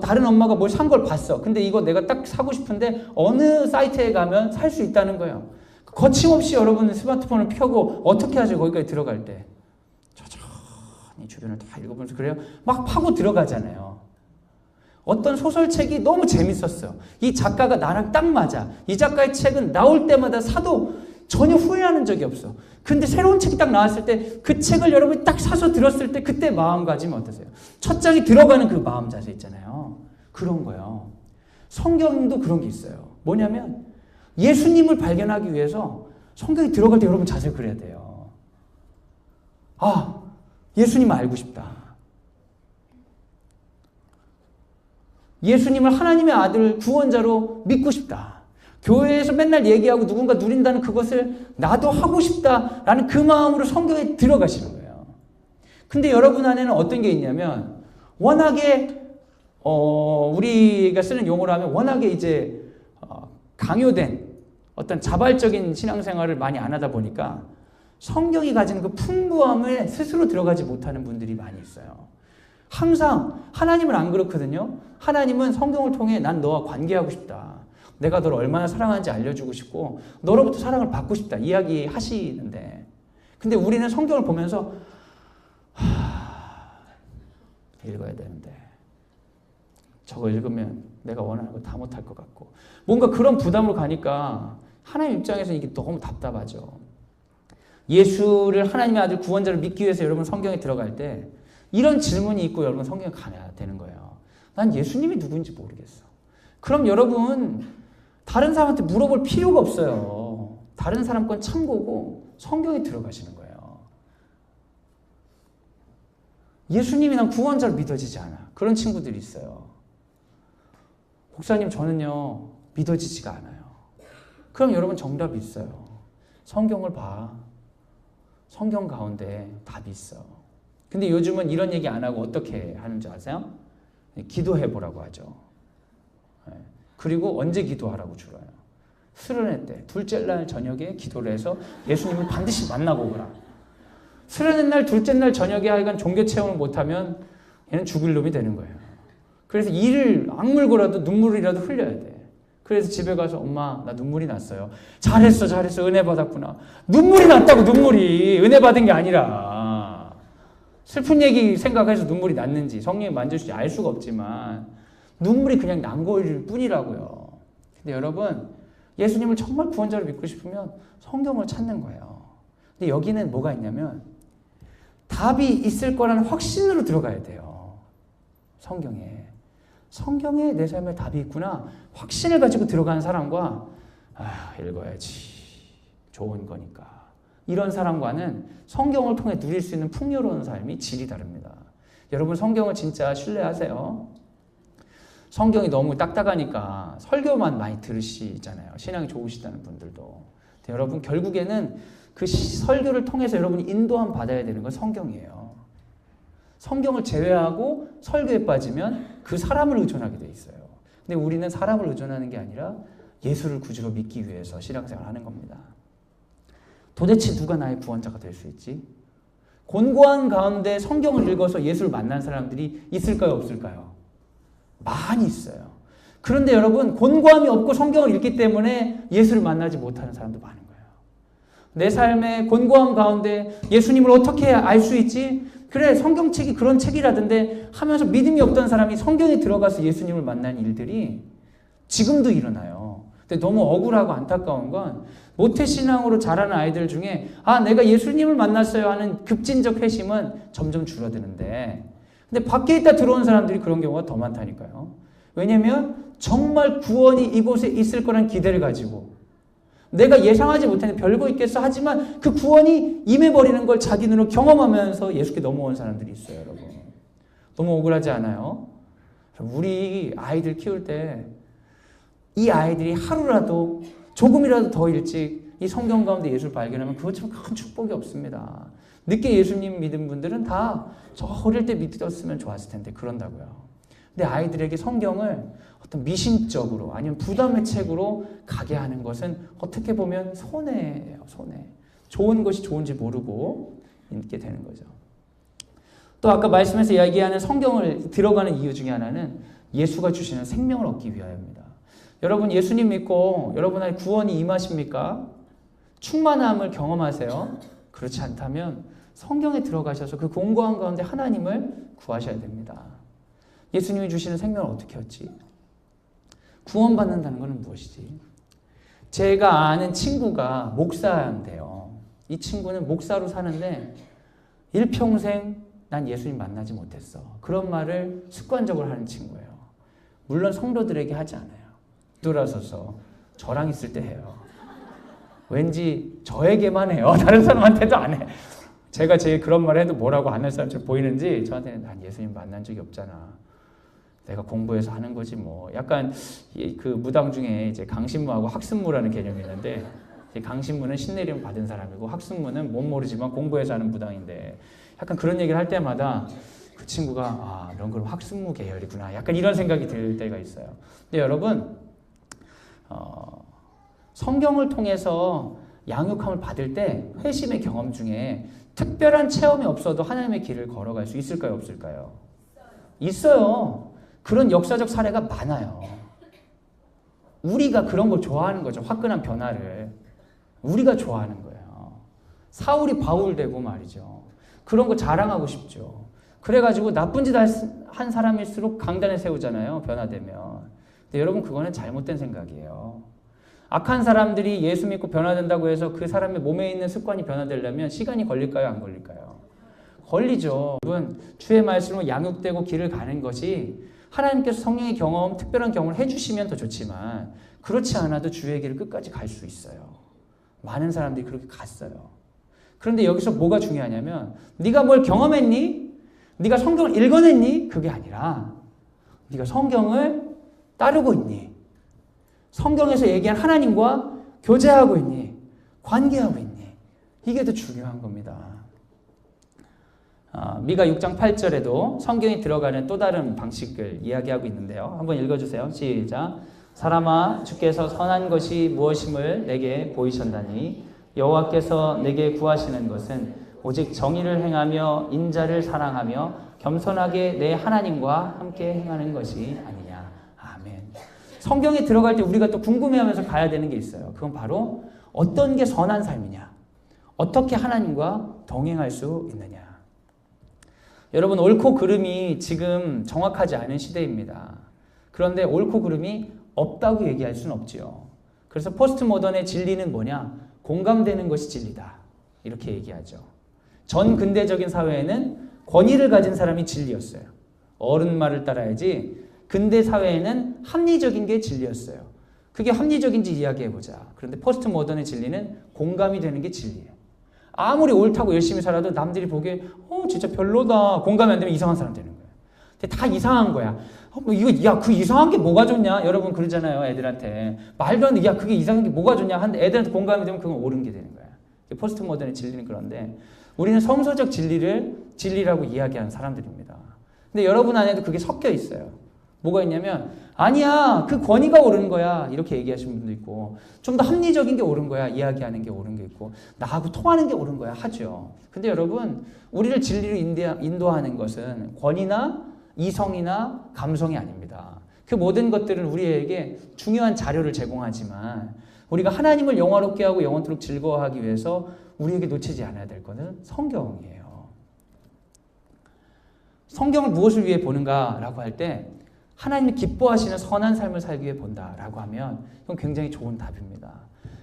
다른 엄마가 뭘 산 걸 봤어. 근데 이거 내가 딱 사고 싶은데 어느 사이트에 가면 살 수 있다는 거예요. 거침없이 여러분은 스마트폰을 켜고 어떻게 하죠? 거기까지 들어갈 때. 천천히 주변을 다 읽어보면서 그래요. 막 파고 들어가잖아요. 어떤 소설책이 너무 재밌었어요. 이 작가가 나랑 딱 맞아. 이 작가의 책은 나올 때마다 사도 전혀 후회하는 적이 없어. 근데 새로운 책이 딱 나왔을 때 그 책을 여러분이 딱 사서 들었을 때 그때 마음가짐이 어떠세요? 첫 장이 들어가는 그 마음 자세 있잖아요. 그런 거예요. 성경도 그런 게 있어요. 뭐냐면 예수님을 발견하기 위해서 성경이 들어갈 때 여러분 자세를 그래야 돼요. 아, 예수님을 알고 싶다. 예수님을 하나님의 아들 구원자로 믿고 싶다. 교회에서 맨날 얘기하고 누군가 누린다는 그것을 나도 하고 싶다라는 그 마음으로 성경에 들어가시는 거예요. 근데 여러분 안에는 어떤 게 있냐면 워낙에 우리가 쓰는 용어로 하면 워낙에 이제 강요된 어떤 자발적인 신앙생활을 많이 안 하다 보니까 성경이 가진 그 풍부함에 스스로 들어가지 못하는 분들이 많이 있어요. 항상 하나님은 안 그렇거든요. 하나님은 성경을 통해 난 너와 관계하고 싶다. 내가 너를 얼마나 사랑하는지 알려주고 싶고 너로부터 사랑을 받고 싶다 이야기하시는데, 근데 우리는 성경을 보면서 읽어야 되는데 저거 읽으면 내가 원하는 거 다 못할 것 같고 뭔가 그런 부담으로 가니까 하나님 입장에서 이게 너무 답답하죠. 예수를 하나님의 아들 구원자를 믿기 위해서 여러분 성경에 들어갈 때 이런 질문이 있고 여러분 성경에 가야 되는 거예요. 난 예수님이 누군지 모르겠어. 그럼 여러분 다른 사람한테 물어볼 필요가 없어요. 다른 사람 건 참고고 성경에 들어가시는 거예요. 예수님이 난 구원자로 믿어지지 않아. 그런 친구들이 있어요. 목사님 저는요 믿어지지가 않아요. 그럼 여러분 정답이 있어요. 성경을 봐. 성경 가운데 답이 있어. 근데 요즘은 이런 얘기 안 하고 어떻게 하는 줄 아세요? 기도해 보라고 하죠. 그리고 언제 기도하라고 줄어요? 수련회 때 둘째 날 저녁에 기도를 해서 예수님을 반드시 만나고 오라. 수련회 날 둘째 날 저녁에 하여간 종교 체험을 못하면 얘는 죽을 놈이 되는 거예요. 그래서 이를 악물고라도 눈물이라도 흘려야 돼. 그래서 집에 가서 엄마 나 눈물이 났어요. 잘했어 은혜 받았구나. 눈물이 났다고. 눈물이 은혜 받은 게 아니라 슬픈 얘기 생각해서 눈물이 났는지 성령이 만져주지 알 수가 없지만 눈물이 그냥 난 거일 뿐이라고요. 근데 여러분 예수님을 정말 구원자로 믿고 싶으면 성경을 찾는 거예요. 근데 여기는 뭐가 있냐면 답이 있을 거라는 확신으로 들어가야 돼요. 성경에 내 삶에 답이 있구나 확신을 가지고 들어가는 사람과 읽어야지 좋은 거니까 이런 사람과는 성경을 통해 누릴 수 있는 풍요로운 삶이 질이 다릅니다. 여러분 성경을 진짜 신뢰하세요. 성경이 너무 딱딱하니까 설교만 많이 들으시잖아요. 신앙이 좋으시다는 분들도. 여러분 결국에는 그 설교를 통해서 여러분이 인도함 받아야 되는 건 성경이에요. 성경을 제외하고 설교에 빠지면 그 사람을 의존하게 돼 있어요. 근데 우리는 사람을 의존하는 게 아니라 예수를 구주로 믿기 위해서 신앙생활을 하는 겁니다. 도대체 누가 나의 구원자가 될 수 있지? 곤고한 가운데 성경을 읽어서 예수를 만난 사람들이 있을까요? 없을까요? 많이 있어요. 그런데 여러분 곤고함이 없고 성경을 읽기 때문에 예수를 만나지 못하는 사람도 많은 거예요. 내 삶의 곤고함 가운데 예수님을 어떻게 알 수 있지? 그래 성경책이 그런 책이라던데 하면서 믿음이 없던 사람이 성경에 들어가서 예수님을 만난 일들이 지금도 일어나요. 근데 너무 억울하고 안타까운 건 모태신앙으로 자라는 아이들 중에 내가 예수님을 만났어요 하는 급진적 회심은 점점 줄어드는데 근데 밖에 있다 들어온 사람들이 그런 경우가 더 많다니까요. 왜냐면 정말 구원이 이곳에 있을 거란 기대를 가지고 내가 예상하지 못했는데 별거 있겠어 하지만 그 구원이 임해버리는 걸 자기 눈으로 경험하면서 예수께 넘어온 사람들이 있어요. 여러분 너무 억울하지 않아요? 우리 아이들 키울 때 이 아이들이 하루라도 조금이라도 더 일찍 이 성경 가운데 예수를 발견하면 그것처럼 큰 축복이 없습니다. 늦게 예수님 믿은 분들은 다 저 어릴 때 믿었으면 좋았을 텐데 그런다고요. 근데 아이들에게 성경을 어떤 미신적으로 아니면 부담의 책으로 가게 하는 것은 어떻게 보면 손해예요. 손해. 좋은 것이 좋은지 모르고 읽게 되는 거죠. 또 아까 말씀에서 이야기하는 성경을 들어가는 이유 중에 하나는 예수가 주시는 생명을 얻기 위하여입니다. 여러분 예수님 믿고 여러분 안에 구원이 임하십니까? 충만함을 경험하세요? 그렇지 않다면 성경에 들어가셔서 그 공고한 가운데 하나님을 구하셔야 됩니다. 예수님이 주시는 생명을 어떻게 얻지? 구원받는다는 것은 무엇이지? 제가 아는 친구가 목사인데요. 이 친구는 목사로 사는데 일평생 난 예수님 만나지 못했어. 그런 말을 습관적으로 하는 친구예요. 물론 성도들에게 하지 않아요. 돌아서서 저랑 있을 때 해요. 왠지 저에게만 해요. 다른 사람한테도 안 해. 제가 제 그런 말 해도 뭐라고 안 할 사람처럼 보이는지 저한테는 난 예수님 만난 적이 없잖아. 내가 공부해서 하는 거지 뭐. 약간 그 무당 중에 이제 강신무하고 학습무라는 개념이 있는데 강신무는 신내림 받은 사람이고 학습무는 못 모르지만 공부해서 하는 무당인데 약간 그런 얘기를 할 때마다 그 친구가 넌 그럼 학습무 계열이구나. 약간 이런 생각이 들 때가 있어요. 근데 여러분 성경을 통해서 양육함을 받을 때 회심의 경험 중에 특별한 체험이 없어도 하나님의 길을 걸어갈 수 있을까요? 없을까요? 있어요. 그런 역사적 사례가 많아요. 우리가 그런 걸 좋아하는 거죠. 화끈한 변화를. 우리가 좋아하는 거예요. 사울이 바울 되고 말이죠. 그런 거 자랑하고 싶죠. 그래가지고 나쁜 짓 한 사람일수록 강단에 세우잖아요. 변화되면. 근데 여러분 그거는 잘못된 생각이에요. 악한 사람들이 예수 믿고 변화된다고 해서 그 사람의 몸에 있는 습관이 변화되려면 시간이 걸릴까요? 안 걸릴까요? 걸리죠. 여러분 주의 말씀으로 양육되고 길을 가는 것이 하나님께서 성령의 경험, 특별한 경험을 해주시면 더 좋지만 그렇지 않아도 주의 길을 끝까지 갈 수 있어요. 많은 사람들이 그렇게 갔어요. 그런데 여기서 뭐가 중요하냐면 네가 뭘 경험했니? 네가 성경을 읽어냈니? 그게 아니라 네가 성경을 따르고 있니? 성경에서 얘기한 하나님과 교제하고 있니? 관계하고 있니? 이게 더 중요한 겁니다. 미가 6장 8절에도 성경이 들어가는 또 다른 방식을 이야기하고 있는데요. 한번 읽어주세요. 시작. 사람아 주께서 선한 것이 무엇임을 내게 보이셨나니 여호와께서 내게 구하시는 것은 오직 정의를 행하며 인자를 사랑하며 겸손하게 내 하나님과 함께 행하는 것이 아니냐. 아멘. 성경에 들어갈 때 우리가 또 궁금해하면서 가야 되는 게 있어요. 그건 바로 어떤 게 선한 삶이냐. 어떻게 하나님과 동행할 수 있느냐. 여러분 옳고 그름이 지금 정확하지 않은 시대입니다. 그런데 옳고 그름이 없다고 얘기할 수는 없지요. 그래서 포스트 모던의 진리는 뭐냐? 공감되는 것이 진리다. 이렇게 얘기하죠. 전 근대적인 사회에는 권위를 가진 사람이 진리였어요. 어른 말을 따라야지. 근대 사회에는 합리적인 게 진리였어요. 그게 합리적인지 이야기해보자. 그런데 포스트 모던의 진리는 공감이 되는 게 진리예요. 아무리 옳다고 열심히 살아도 남들이 보기에 진짜 별로다. 공감이 안 되면 이상한 사람 되는 거예요. 근데 다 이상한 거야. 그 이상한 게 뭐가 좋냐? 여러분 그러잖아요. 애들한테. 말도 안 돼. 야, 그게 이상한 게 뭐가 좋냐? 하는데 애들한테 공감이 되면 그건 옳은 게 되는 거야. 포스트 모던의 진리는 그런데 우리는 성서적 진리를 진리라고 이야기하는 사람들입니다. 근데 여러분 안에도 그게 섞여 있어요. 뭐가 있냐면 아니야 그 권위가 옳은 거야 이렇게 얘기하시는 분도 있고 좀 더 합리적인 게 옳은 거야 이야기하는 게 옳은 게 있고 나하고 통하는 게 옳은 거야 하죠. 근데 여러분 우리를 진리로 인도하는 것은 권위나 이성이나 감성이 아닙니다. 그 모든 것들은 우리에게 중요한 자료를 제공하지만 우리가 하나님을 영화롭게 하고 영원토록 즐거워하기 위해서 우리에게 놓치지 않아야 될 것은 성경이에요. 성경을 무엇을 위해 보는가라고 할 때 하나님이 기뻐하시는 선한 삶을 살기 위해 본다라고 하면 이건 굉장히 좋은 답입니다.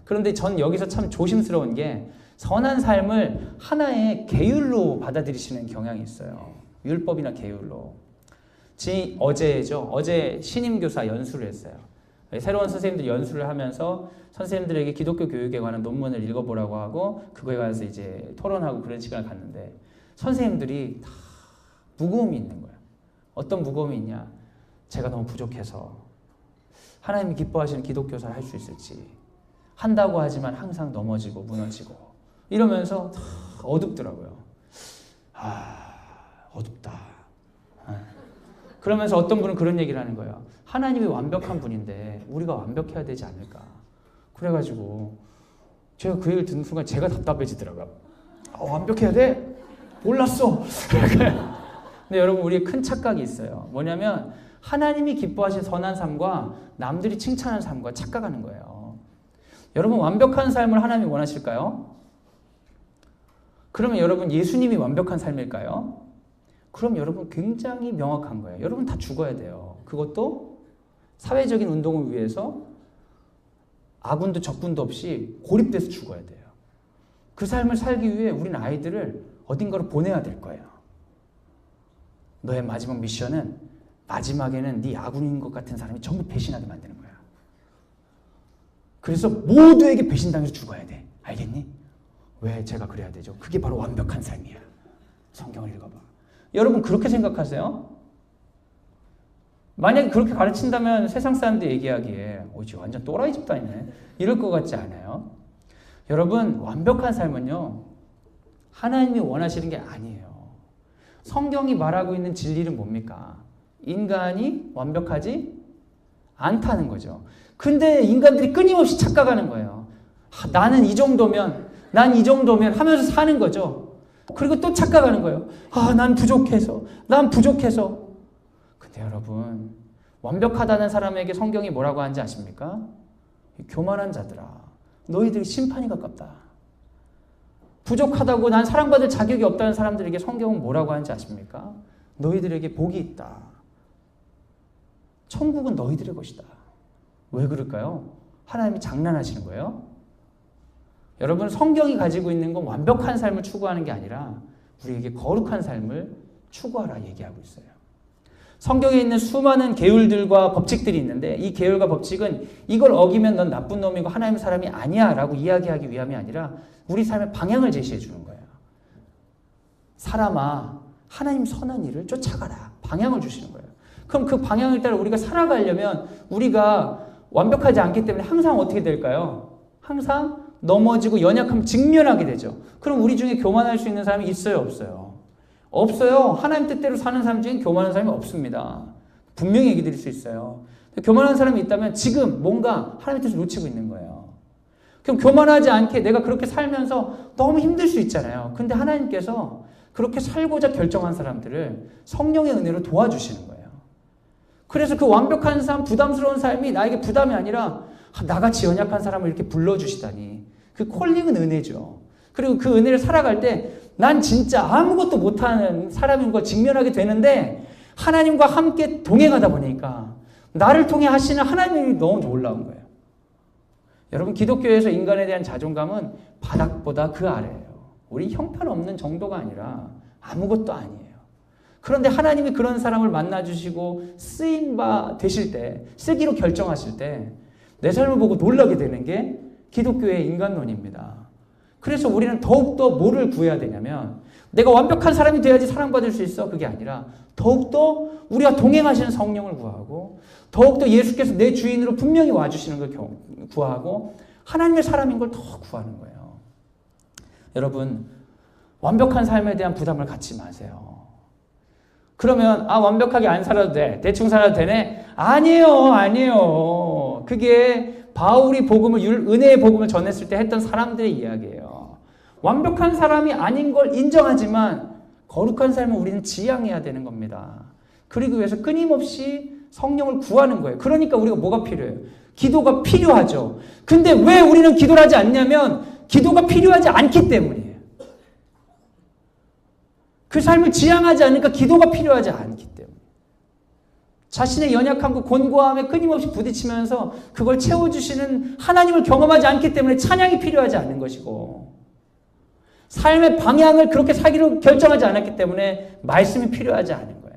그런데 전 여기서 참 조심스러운 게 선한 삶을 하나의 계율로 받아들이시는 경향이 있어요. 율법이나 계율로. 어제 신임교사 연수를 했어요. 새로운 선생님들 연수를 하면서 선생님들에게 기독교 교육에 관한 논문을 읽어보라고 하고 그거에 관해서 이제 토론하고 그런 시간을 갖는데 선생님들이 다 무거움이 있는 거예요. 어떤 무거움이 있냐? 제가 너무 부족해서 하나님이 기뻐하시는 기독교사를 할 수 있을지 한다고 하지만 항상 넘어지고 무너지고 이러면서 어둡더라고요. 어둡다. 그러면서 어떤 분은 그런 얘기를 하는 거예요. 하나님이 완벽한 분인데 우리가 완벽해야 되지 않을까. 그래가지고 제가 그 얘기를 듣는 순간 제가 답답해지더라고요. 완벽해야 돼? 몰랐어. 근데 여러분 우리의 큰 착각이 있어요. 뭐냐면 하나님이 기뻐하신 선한 삶과 남들이 칭찬하는 삶과 착각하는 거예요. 여러분 완벽한 삶을 하나님이 원하실까요? 그러면 여러분 예수님이 완벽한 삶일까요? 그럼 여러분 굉장히 명확한 거예요. 여러분 다 죽어야 돼요. 그것도 사회적인 운동을 위해서 아군도 적군도 없이 고립돼서 죽어야 돼요. 그 삶을 살기 위해 우리는 아이들을 어딘가로 보내야 될 거예요. 너의 마지막 미션은 마지막에는 네 아군인 것 같은 사람이 전부 배신하게 만드는 거야. 그래서 모두에게 배신당해서 죽어야 돼. 알겠니? 왜 제가 그래야 되죠? 그게 바로 완벽한 삶이야. 성경을 읽어봐. 여러분 그렇게 생각하세요? 만약에 그렇게 가르친다면 세상 사람들이 얘기하기에 쟤 완전 또라이 집단이네. 이럴 것 같지 않아요? 여러분 완벽한 삶은요. 하나님이 원하시는 게 아니에요. 성경이 말하고 있는 진리는 뭡니까? 인간이 완벽하지 않다는 거죠. 근데 인간들이 끊임없이 착각하는 거예요. 나는 이 정도면, 난 이 정도면 하면서 사는 거죠. 그리고 또 착각하는 거예요. 난 부족해서, 난 부족해서. 근데 여러분, 완벽하다는 사람에게 성경이 뭐라고 하는지 아십니까? 교만한 자들아, 너희들이 심판이 가깝다. 부족하다고 난 사랑받을 자격이 없다는 사람들에게 성경은 뭐라고 하는지 아십니까? 너희들에게 복이 있다. 천국은 너희들의 것이다. 왜 그럴까요? 하나님이 장난하시는 거예요? 여러분, 성경이 가지고 있는 건 완벽한 삶을 추구하는 게 아니라 우리에게 거룩한 삶을 추구하라 얘기하고 있어요. 성경에 있는 수많은 계율들과 법칙들이 있는데 이 계율과 법칙은 이걸 어기면 넌 나쁜 놈이고 하나님의 사람이 아니야 라고 이야기하기 위함이 아니라 우리 삶의 방향을 제시해 주는 거예요. 사람아, 하나님 선한 일을 쫓아가라. 방향을 주시는 거예요. 그럼 그 방향을 따라 우리가 살아가려면 우리가 완벽하지 않기 때문에 항상 어떻게 될까요? 항상 넘어지고 연약함을 직면하게 되죠. 그럼 우리 중에 교만할 수 있는 사람이 있어요? 없어요? 없어요. 하나님 뜻대로 사는 사람 중에 교만한 사람이 없습니다. 분명히 얘기 드릴 수 있어요. 교만한 사람이 있다면 지금 뭔가 하나님의 뜻을 놓치고 있는 거예요. 그럼 교만하지 않게 내가 그렇게 살면서 너무 힘들 수 있잖아요. 근데 하나님께서 그렇게 살고자 결정한 사람들을 성령의 은혜로 도와주시는 거예요. 그래서 그 완벽한 삶, 부담스러운 삶이 나에게 부담이 아니라 나같이 연약한 사람을 이렇게 불러주시다니. 그 콜링은 은혜죠. 그리고 그 은혜를 살아갈 때 난 진짜 아무것도 못하는 사람인 걸 직면하게 되는데 하나님과 함께 동행하다 보니까 나를 통해 하시는 하나님이 너무 놀라운 거예요. 여러분, 기독교에서 인간에 대한 자존감은 바닥보다 그 아래예요. 우리 형편없는 정도가 아니라 아무것도 아니에요. 그런데 하나님이 그런 사람을 만나주시고 쓰임바 되실 때, 쓰기로 결정하실 때 내 삶을 보고 놀라게 되는 게 기독교의 인간론입니다. 그래서 우리는 더욱더 뭐를 구해야 되냐면 내가 완벽한 사람이 돼야지 사랑받을 수 있어. 그게 아니라 더욱더 우리가 동행하시는 성령을 구하고 더욱더 예수께서 내 주인으로 분명히 와주시는 걸 구하고 하나님의 사람인 걸 더 구하는 거예요. 여러분, 완벽한 삶에 대한 부담을 갖지 마세요. 그러면 완벽하게 안 살아도 돼. 대충 살아도 되네? 아니에요. 그게 바울이 은혜의 복음을 전했을 때 했던 사람들의 이야기예요. 완벽한 사람이 아닌 걸 인정하지만 거룩한 삶을 우리는 지향해야 되는 겁니다. 그러기 위해서 끊임없이 성령을 구하는 거예요. 그러니까 우리가 뭐가 필요해요? 기도가 필요하죠. 근데 왜 우리는 기도를 하지 않냐면 기도가 필요하지 않기 때문이에요. 그 삶을 지향하지 않으니까 기도가 필요하지 않기 때문에. 자신의 연약함과 곤고함에 끊임없이 부딪히면서 그걸 채워주시는 하나님을 경험하지 않기 때문에 찬양이 필요하지 않은 것이고, 삶의 방향을 그렇게 살기로 결정하지 않았기 때문에 말씀이 필요하지 않은 거예요.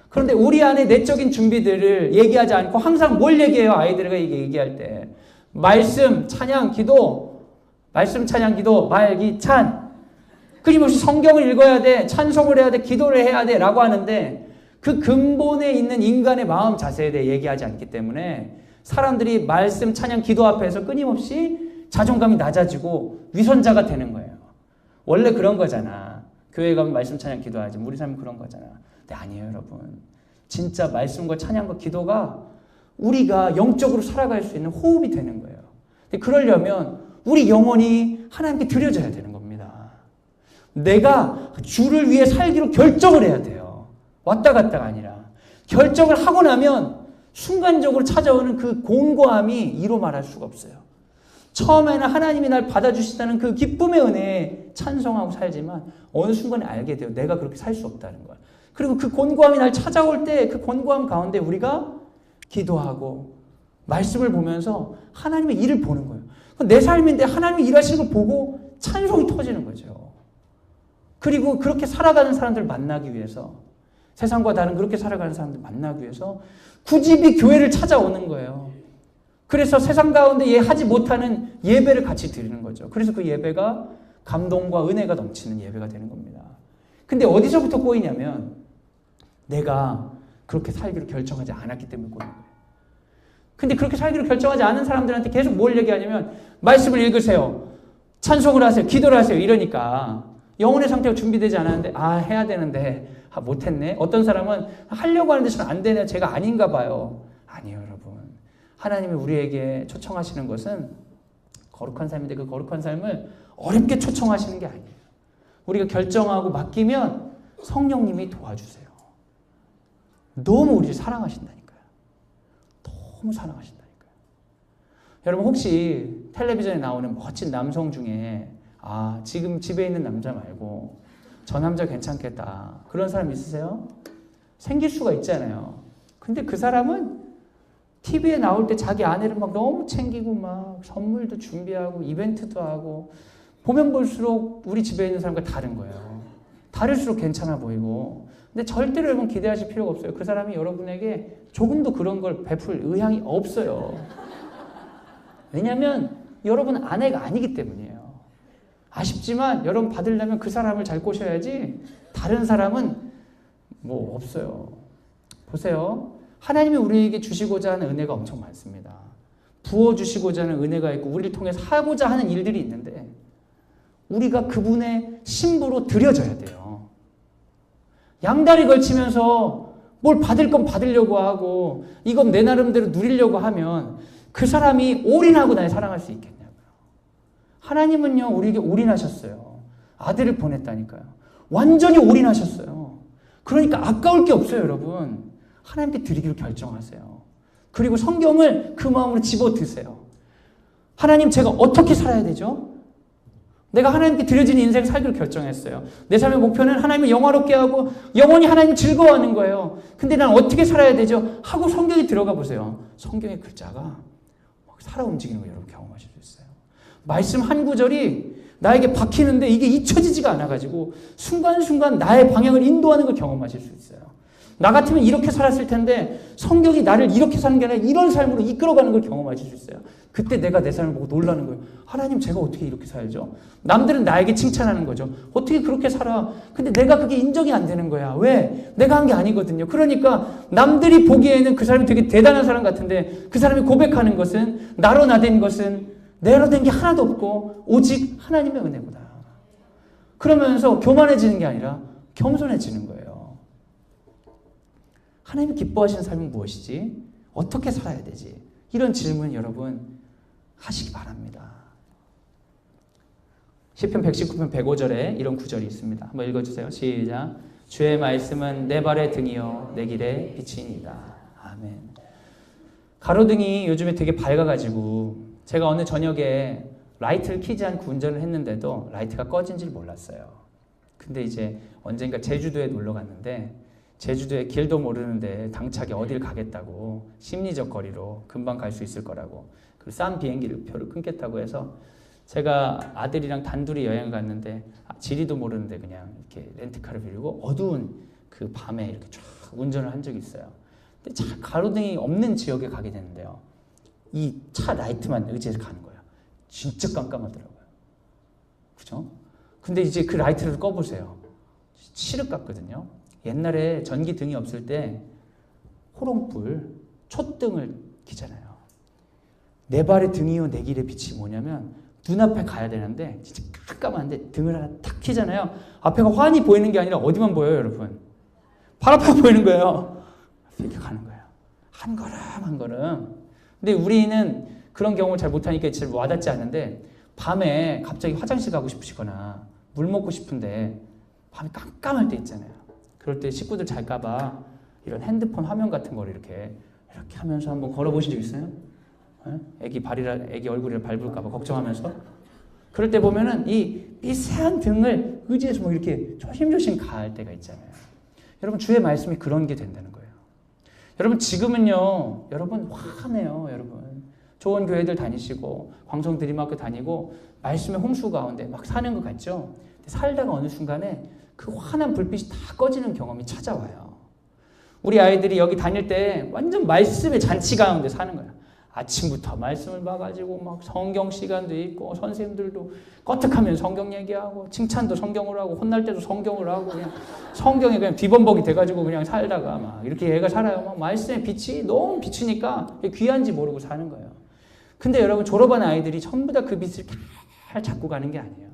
그런데 우리 안에 내적인 준비들을 얘기하지 않고 항상 뭘 얘기해요? 아이들에게 얘기할 때 말씀, 찬양, 기도, 말씀, 찬양, 기도, 말기, 찬. 끊임없이 성경을 읽어야 돼, 찬송을 해야 돼, 기도를 해야 돼 라고 하는데 그 근본에 있는 인간의 마음 자세에 대해 얘기하지 않기 때문에 사람들이 말씀, 찬양, 기도 앞에서 끊임없이 자존감이 낮아지고 위선자가 되는 거예요. 원래 그런 거잖아. 교회 가면 말씀, 찬양, 기도하지. 우리 삶은 그런 거잖아. 근데 아니에요, 여러분. 진짜 말씀과 찬양과 기도가 우리가 영적으로 살아갈 수 있는 호흡이 되는 거예요. 근데 그러려면 우리 영혼이 하나님께 드려져야 되는 겁니다. 내가 주를 위해 살기로 결정을 해야 돼요. 왔다 갔다가 아니라. 결정을 하고 나면 순간적으로 찾아오는 그 곤고함이 이로 말할 수가 없어요. 처음에는 하나님이 날 받아주시다는 그 기쁨의 은혜에 찬송하고 살지만 어느 순간에 알게 돼요. 내가 그렇게 살 수 없다는 걸. 그리고 그 곤고함이 날 찾아올 때 그 곤고함 가운데 우리가 기도하고 말씀을 보면서 하나님의 일을 보는 거예요. 내 삶인데 하나님이 일하시는 걸 보고 찬송이 터지는 거죠. 그리고 그렇게 살아가는 사람들을 만나기 위해서, 세상과 다른 그렇게 살아가는 사람들을 만나기 위해서 굳이 교회를 찾아오는 거예요. 그래서 세상 가운데 하지 못하는 예배를 같이 드리는 거죠. 그래서 그 예배가 감동과 은혜가 넘치는 예배가 되는 겁니다. 근데 어디서부터 꼬이냐면 내가 그렇게 살기로 결정하지 않았기 때문에 꼬이는 거예요. 근데 그렇게 살기로 결정하지 않은 사람들한테 계속 뭘 얘기하냐면 말씀을 읽으세요. 찬송을 하세요. 기도를 하세요. 이러니까 영혼의 상태가 준비되지 않았는데 해야 되는데 못했네. 어떤 사람은 하려고 하는데 잘 안 되네요. 제가 아닌가 봐요. 아니에요, 여러분. 하나님이 우리에게 초청하시는 것은 거룩한 삶인데 그 거룩한 삶을 어렵게 초청하시는 게 아니에요. 우리가 결정하고 맡기면 성령님이 도와주세요. 너무 우리를 사랑하신다니까요. 너무 사랑하신다니까요. 여러분 혹시 텔레비전에 나오는 멋진 남성 중에 지금 집에 있는 남자 말고 저 남자 괜찮겠다 그런 사람 있으세요? 생길 수가 있잖아요. 근데 그 사람은 TV에 나올 때 자기 아내를 막 너무 챙기고 막 선물도 준비하고 이벤트도 하고 보면 볼수록 우리 집에 있는 사람과 다른 거예요. 다를수록 괜찮아 보이고. 근데 절대로 여러분 기대하실 필요가 없어요. 그 사람이 여러분에게 조금도 그런 걸 베풀 의향이 없어요. 왜냐하면 여러분 아내가 아니기 때문이에요. 아쉽지만 여러분 받으려면 그 사람을 잘 꼬셔야지 다른 사람은 뭐 없어요. 보세요. 하나님이 우리에게 주시고자 하는 은혜가 엄청 많습니다. 부어주시고자 하는 은혜가 있고 우리를 통해서 하고자 하는 일들이 있는데 우리가 그분의 신부로 드려져야 돼요. 양다리 걸치면서 뭘 받을 건 받으려고 하고 이건 내 나름대로 누리려고 하면 그 사람이 올인하고 날 사랑할 수 있겠냐고요. 하나님은요 우리에게 올인하셨어요. 아들을 보냈다니까요. 완전히 올인하셨어요. 그러니까 아까울 게 없어요, 여러분. 하나님께 드리기로 결정하세요. 그리고 성경을 그 마음으로 집어드세요. 하나님, 제가 어떻게 살아야 되죠? 내가 하나님께 드려지는 인생 살기로 결정했어요. 내 삶의 목표는 하나님을 영화롭게 하고 영원히 하나님을 즐거워하는 거예요. 근데 난 어떻게 살아야 되죠? 하고 성경에 들어가 보세요. 성경의 글자가 막 살아 움직이는 거 여러분 경험하실 수 있어요. 말씀 한 구절이 나에게 박히는데 이게 잊혀지지가 않아가지고 순간순간 나의 방향을 인도하는 걸 경험하실 수 있어요. 나 같으면 이렇게 살았을 텐데 성경이 나를 이렇게 사는 게 아니라 이런 삶으로 이끌어가는 걸 경험하실 수 있어요. 그때 내가 내 삶을 보고 놀라는 거예요. 하나님, 제가 어떻게 이렇게 살죠? 남들은 나에게 칭찬하는 거죠. 어떻게 그렇게 살아? 근데 내가 그게 인정이 안 되는 거야. 왜? 내가 한 게 아니거든요. 그러니까 남들이 보기에는 그 사람이 되게 대단한 사람 같은데 그 사람이 고백하는 것은 나로 나된 것은 내로 된 게 하나도 없고 오직 하나님의 은혜구나. 그러면서 교만해지는 게 아니라 겸손해지는 거예요. 하나님이 기뻐하시는 삶은 무엇이지? 어떻게 살아야 되지? 이런 질문 여러분 하시기 바랍니다. 시편 119편 105절에 이런 구절이 있습니다. 한번 읽어주세요. 시작. 주의 말씀은 내 발의 등이요 내 길의 빛이니이다. 아멘. 가로등이 요즘에 되게 밝아가지고 제가 어느 저녁에 라이트를 켜지 않고 운전을 했는데도 라이트가 꺼진 줄 몰랐어요. 근데 이제 언젠가 제주도에 놀러 갔는데 제주도에 길도 모르는데 당차게 어딜 가겠다고 심리적 거리로 금방 갈 수 있을 거라고 그리고 싼 비행기를 표를 끊겠다고 해서 제가 아들이랑 단둘이 여행을 갔는데 지리도 모르는데 그냥 이렇게 렌트카를 빌리고 어두운 그 밤에 이렇게 쫙 운전을 한 적이 있어요. 근데 차 가로등이 없는 지역에 가게 됐는데요. 이 차 라이트만 의지해서 가는 거예요. 진짜 깜깜하더라고요. 그죠? 근데 이제 그 라이트를 꺼보세요. 칠흑 같거든요. 옛날에 전기등이 없을 때 호롱불, 촛등을 켜잖아요. 내 발의 등이요 내 길의 빛이 뭐냐면 눈앞에 가야 되는데 진짜 깜깜한데 등을 하나 탁 켜잖아요. 앞에가 환히 보이는 게 아니라 어디만 보여요, 여러분? 발 앞에 보이는 거예요. 이렇게 가는 거예요. 한 걸음 한 걸음. 근데 우리는 그런 경험을 잘 못하니까 잘 와닿지 않는데 밤에 갑자기 화장실 가고 싶으시거나 물 먹고 싶은데 밤에 깜깜할 때 있잖아요. 그럴 때 식구들 잘까봐 이런 핸드폰 화면 같은 거를 이렇게 하면서 한번 걸어보신 적 있어요? 애기 얼굴에 밟을까봐 걱정하면서. 그럴 때 보면은 이 미세한 등을 의지해서 뭐 이렇게 조심조심 갈 때가 있잖아요. 여러분, 주의 말씀이 그런 게 된다는 거예요. 여러분, 지금은요, 여러분, 화내요, 여러분. 좋은 교회들 다니시고, 광성 드림학교 다니고, 말씀의 홍수 가운데 막 사는 것 같죠? 살다가 어느 순간에 그 환한 불빛이 다 꺼지는 경험이 찾아와요. 우리 아이들이 여기 다닐 때 완전 말씀의 잔치 가운데 사는 거예요. 아침부터 말씀을 봐가지고 막 성경 시간도 있고 선생님들도 껐득하면 성경 얘기하고 칭찬도 성경으로 하고 혼날 때도 성경으로 하고 그냥 성경에 그냥 뒤범벅이 돼가지고 그냥 살다가 막 이렇게 애가 살아요. 막 말씀의 빛이 너무 비추니까 귀한지 모르고 사는 거예요. 근데 여러분, 졸업한 아이들이 전부 다 그 빛을 잘 잡고 가는 게 아니에요.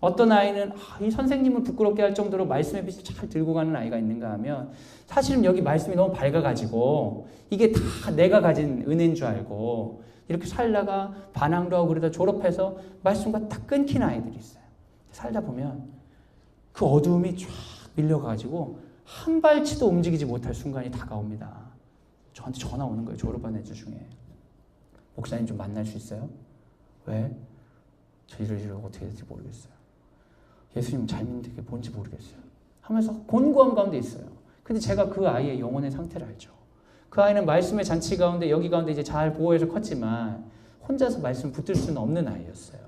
어떤 아이는 이 선생님을 부끄럽게 할 정도로 말씀의 빛을 잘 들고 가는 아이가 있는가 하면 사실은 여기 말씀이 너무 밝아가지고 이게 다 내가 가진 은혜인 줄 알고 이렇게 살다가 반항도 하고 그러다 졸업해서 말씀과 딱 끊긴 아이들이 있어요. 살다 보면 그 어두움이 쫙 밀려가지고 한 발치도 움직이지 못할 순간이 다가옵니다. 저한테 전화 오는 거예요. 졸업한 애들 중에. 목사님 좀 만날 수 있어요? 왜? 저 이러고 어떻게 될지 모르겠어요. 예수님 잘 믿는 게 뭔지 모르겠어요. 하면서 곤고함 가운데 있어요. 근데 제가 그 아이의 영혼의 상태를 알죠. 그 아이는 말씀의 잔치 가운데 여기 가운데 이제 잘 보호해서 컸지만 혼자서 말씀 붙들 수는 없는 아이였어요.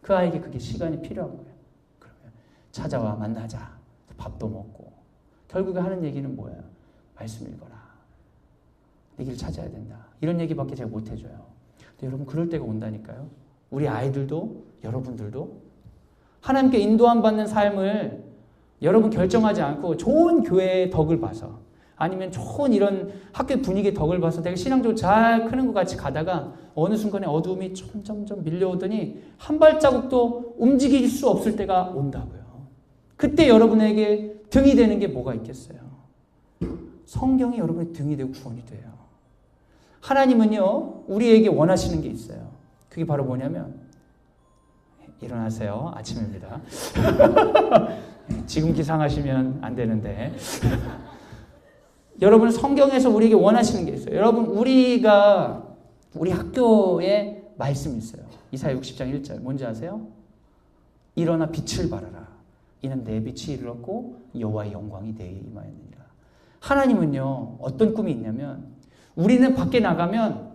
그 아이에게 그게 시간이 필요한 거예요. 그러면 찾아와 만나자. 밥도 먹고. 결국에 하는 얘기는 뭐예요? 말씀 읽어라. 내 길을 찾아야 된다. 이런 얘기밖에 제가 못 해줘요. 근데 여러분 그럴 때가 온다니까요. 우리 아이들도 여러분들도 하나님께 인도함 받는 삶을 여러분 결정하지 않고 좋은 교회의 덕을 봐서 아니면 좋은 이런 학교 분위기의 덕을 봐서 되게 신앙적으로 잘 크는 것 같이 가다가 어느 순간에 어두움이 점점점 밀려오더니 한 발자국도 움직일 수 없을 때가 온다고요. 그때 여러분에게 등이 되는 게 뭐가 있겠어요? 성경이 여러분의 등이 되고 구원이 돼요. 하나님은요, 우리에게 원하시는 게 있어요. 그게 바로 뭐냐면, 일어나세요. 아침입니다. 지금 기상하시면 안 되는데. 여러분, 성경에서 우리에게 원하시는 게 있어요. 여러분, 우리 학교에 말씀이 있어요. 이사야 60장 1절. 뭔지 아세요? 일어나 빛을 발하라. 이는 내 빛이 이르렀고 여호와의 영광이 내게 임하였느니라. 하나님은요, 어떤 꿈이 있냐면, 우리는 밖에 나가면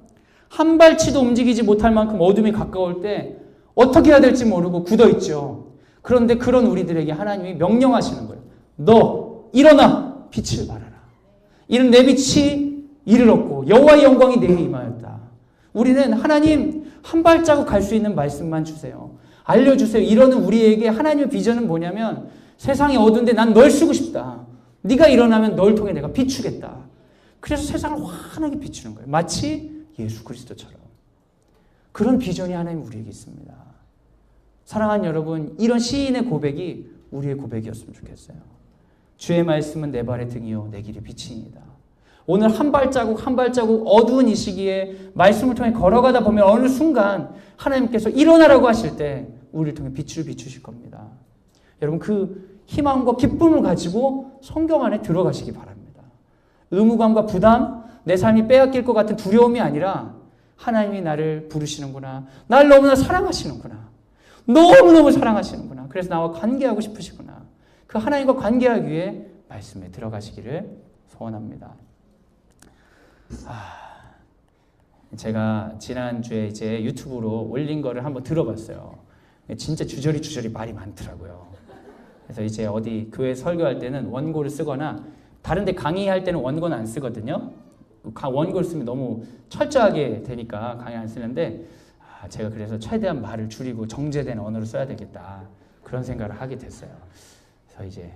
한 발치도 움직이지 못할 만큼 어둠이 가까울 때 어떻게 해야 될지 모르고 굳어있죠. 그런데 그런 우리들에게 하나님이 명령하시는 거예요. 너 일어나 빛을 발하라. 이는 내 빛이 이르렀고 여호와의 영광이 내게 임하였다. 우리는 하나님 한 발자국 갈 수 있는 말씀만 주세요. 알려주세요. 이러는 우리에게 하나님의 비전은 뭐냐면 세상이 어두운데 난 널 쓰고 싶다. 네가 일어나면 널 통해 내가 비추겠다. 그래서 세상을 환하게 비추는 거예요. 마치 예수 그리스도처럼. 그런 비전이 하나님 우리에게 있습니다. 사랑하는 여러분, 이런 시인의 고백이 우리의 고백이었으면 좋겠어요. 주의 말씀은 내 발의 등이요 내 길의 빛이니이다. 오늘 한 발자국 한 발자국 어두운 이 시기에 말씀을 통해 걸어가다 보면 어느 순간 하나님께서 일어나라고 하실 때 우리를 통해 빛을 비추실 겁니다. 여러분 그 희망과 기쁨을 가지고 성경 안에 들어가시기 바랍니다. 의무감과 부담, 내 삶이 빼앗길 것 같은 두려움이 아니라 하나님이 나를 부르시는구나. 나를 너무나 사랑하시는구나. 너무너무 사랑하시는구나. 그래서 나와 관계하고 싶으시구나. 그 하나님과 관계하기 위해 말씀에 들어가시기를 소원합니다. 제가 지난주에 이제 유튜브로 올린 거를 한번 들어봤어요. 진짜 주저리 말이 많더라고요. 그래서 이제 어디 교회 설교할 때는 원고를 쓰거나 다른 데 강의할 때는 원고는 안 쓰거든요. 원고를 쓰면 너무 철저하게 되니까 강의 안 쓰는데 제가 그래서 최대한 말을 줄이고 정제된 언어를 써야 되겠다. 그런 생각을 하게 됐어요. 그래서 이제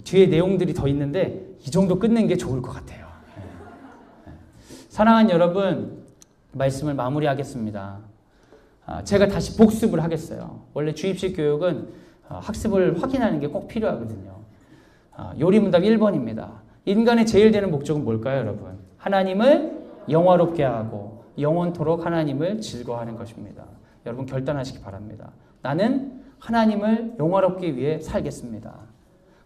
뒤에 내용들이 더 있는데 이 정도 끝낸 게 좋을 것 같아요. 사랑하는 여러분, 말씀을 마무리하겠습니다. 제가 다시 복습을 하겠어요. 원래 주입식 교육은 학습을 확인하는 게 꼭 필요하거든요. 요리문답 1번입니다. 인간의 제일 되는 목적은 뭘까요, 여러분? 하나님을 영화롭게 하고 영원토록 하나님을 즐거워하는 것입니다. 여러분 결단하시기 바랍니다. 나는 하나님을 영화롭게 위해 살겠습니다.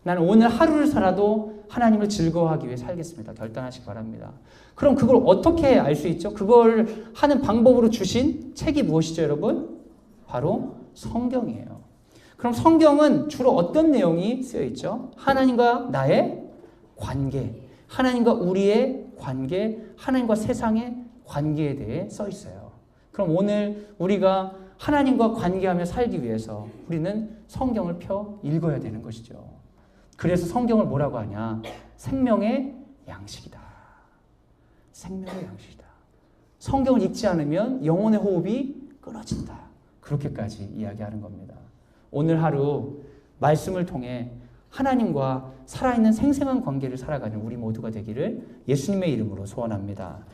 나는 오늘 하루를 살아도 하나님을 즐거워하기 위해 살겠습니다. 결단하시기 바랍니다. 그럼 그걸 어떻게 알 수 있죠? 그걸 하는 방법으로 주신 책이 무엇이죠, 여러분? 바로 성경이에요. 그럼 성경은 주로 어떤 내용이 쓰여 있죠? 하나님과 나의 관계, 하나님과 우리의 관계, 하나님과 세상의 관계에 대해 써 있어요. 그럼 오늘 우리가 하나님과 관계하며 살기 위해서 우리는 성경을 펴 읽어야 되는 것이죠. 그래서 성경을 뭐라고 하냐? 생명의 양식이다. 생명의 양식이다. 성경을 읽지 않으면 영혼의 호흡이 끊어진다. 그렇게까지 이야기하는 겁니다. 오늘 하루 말씀을 통해 하나님과 살아있는 생생한 관계를 살아가는 우리 모두가 되기를 예수님의 이름으로 소원합니다.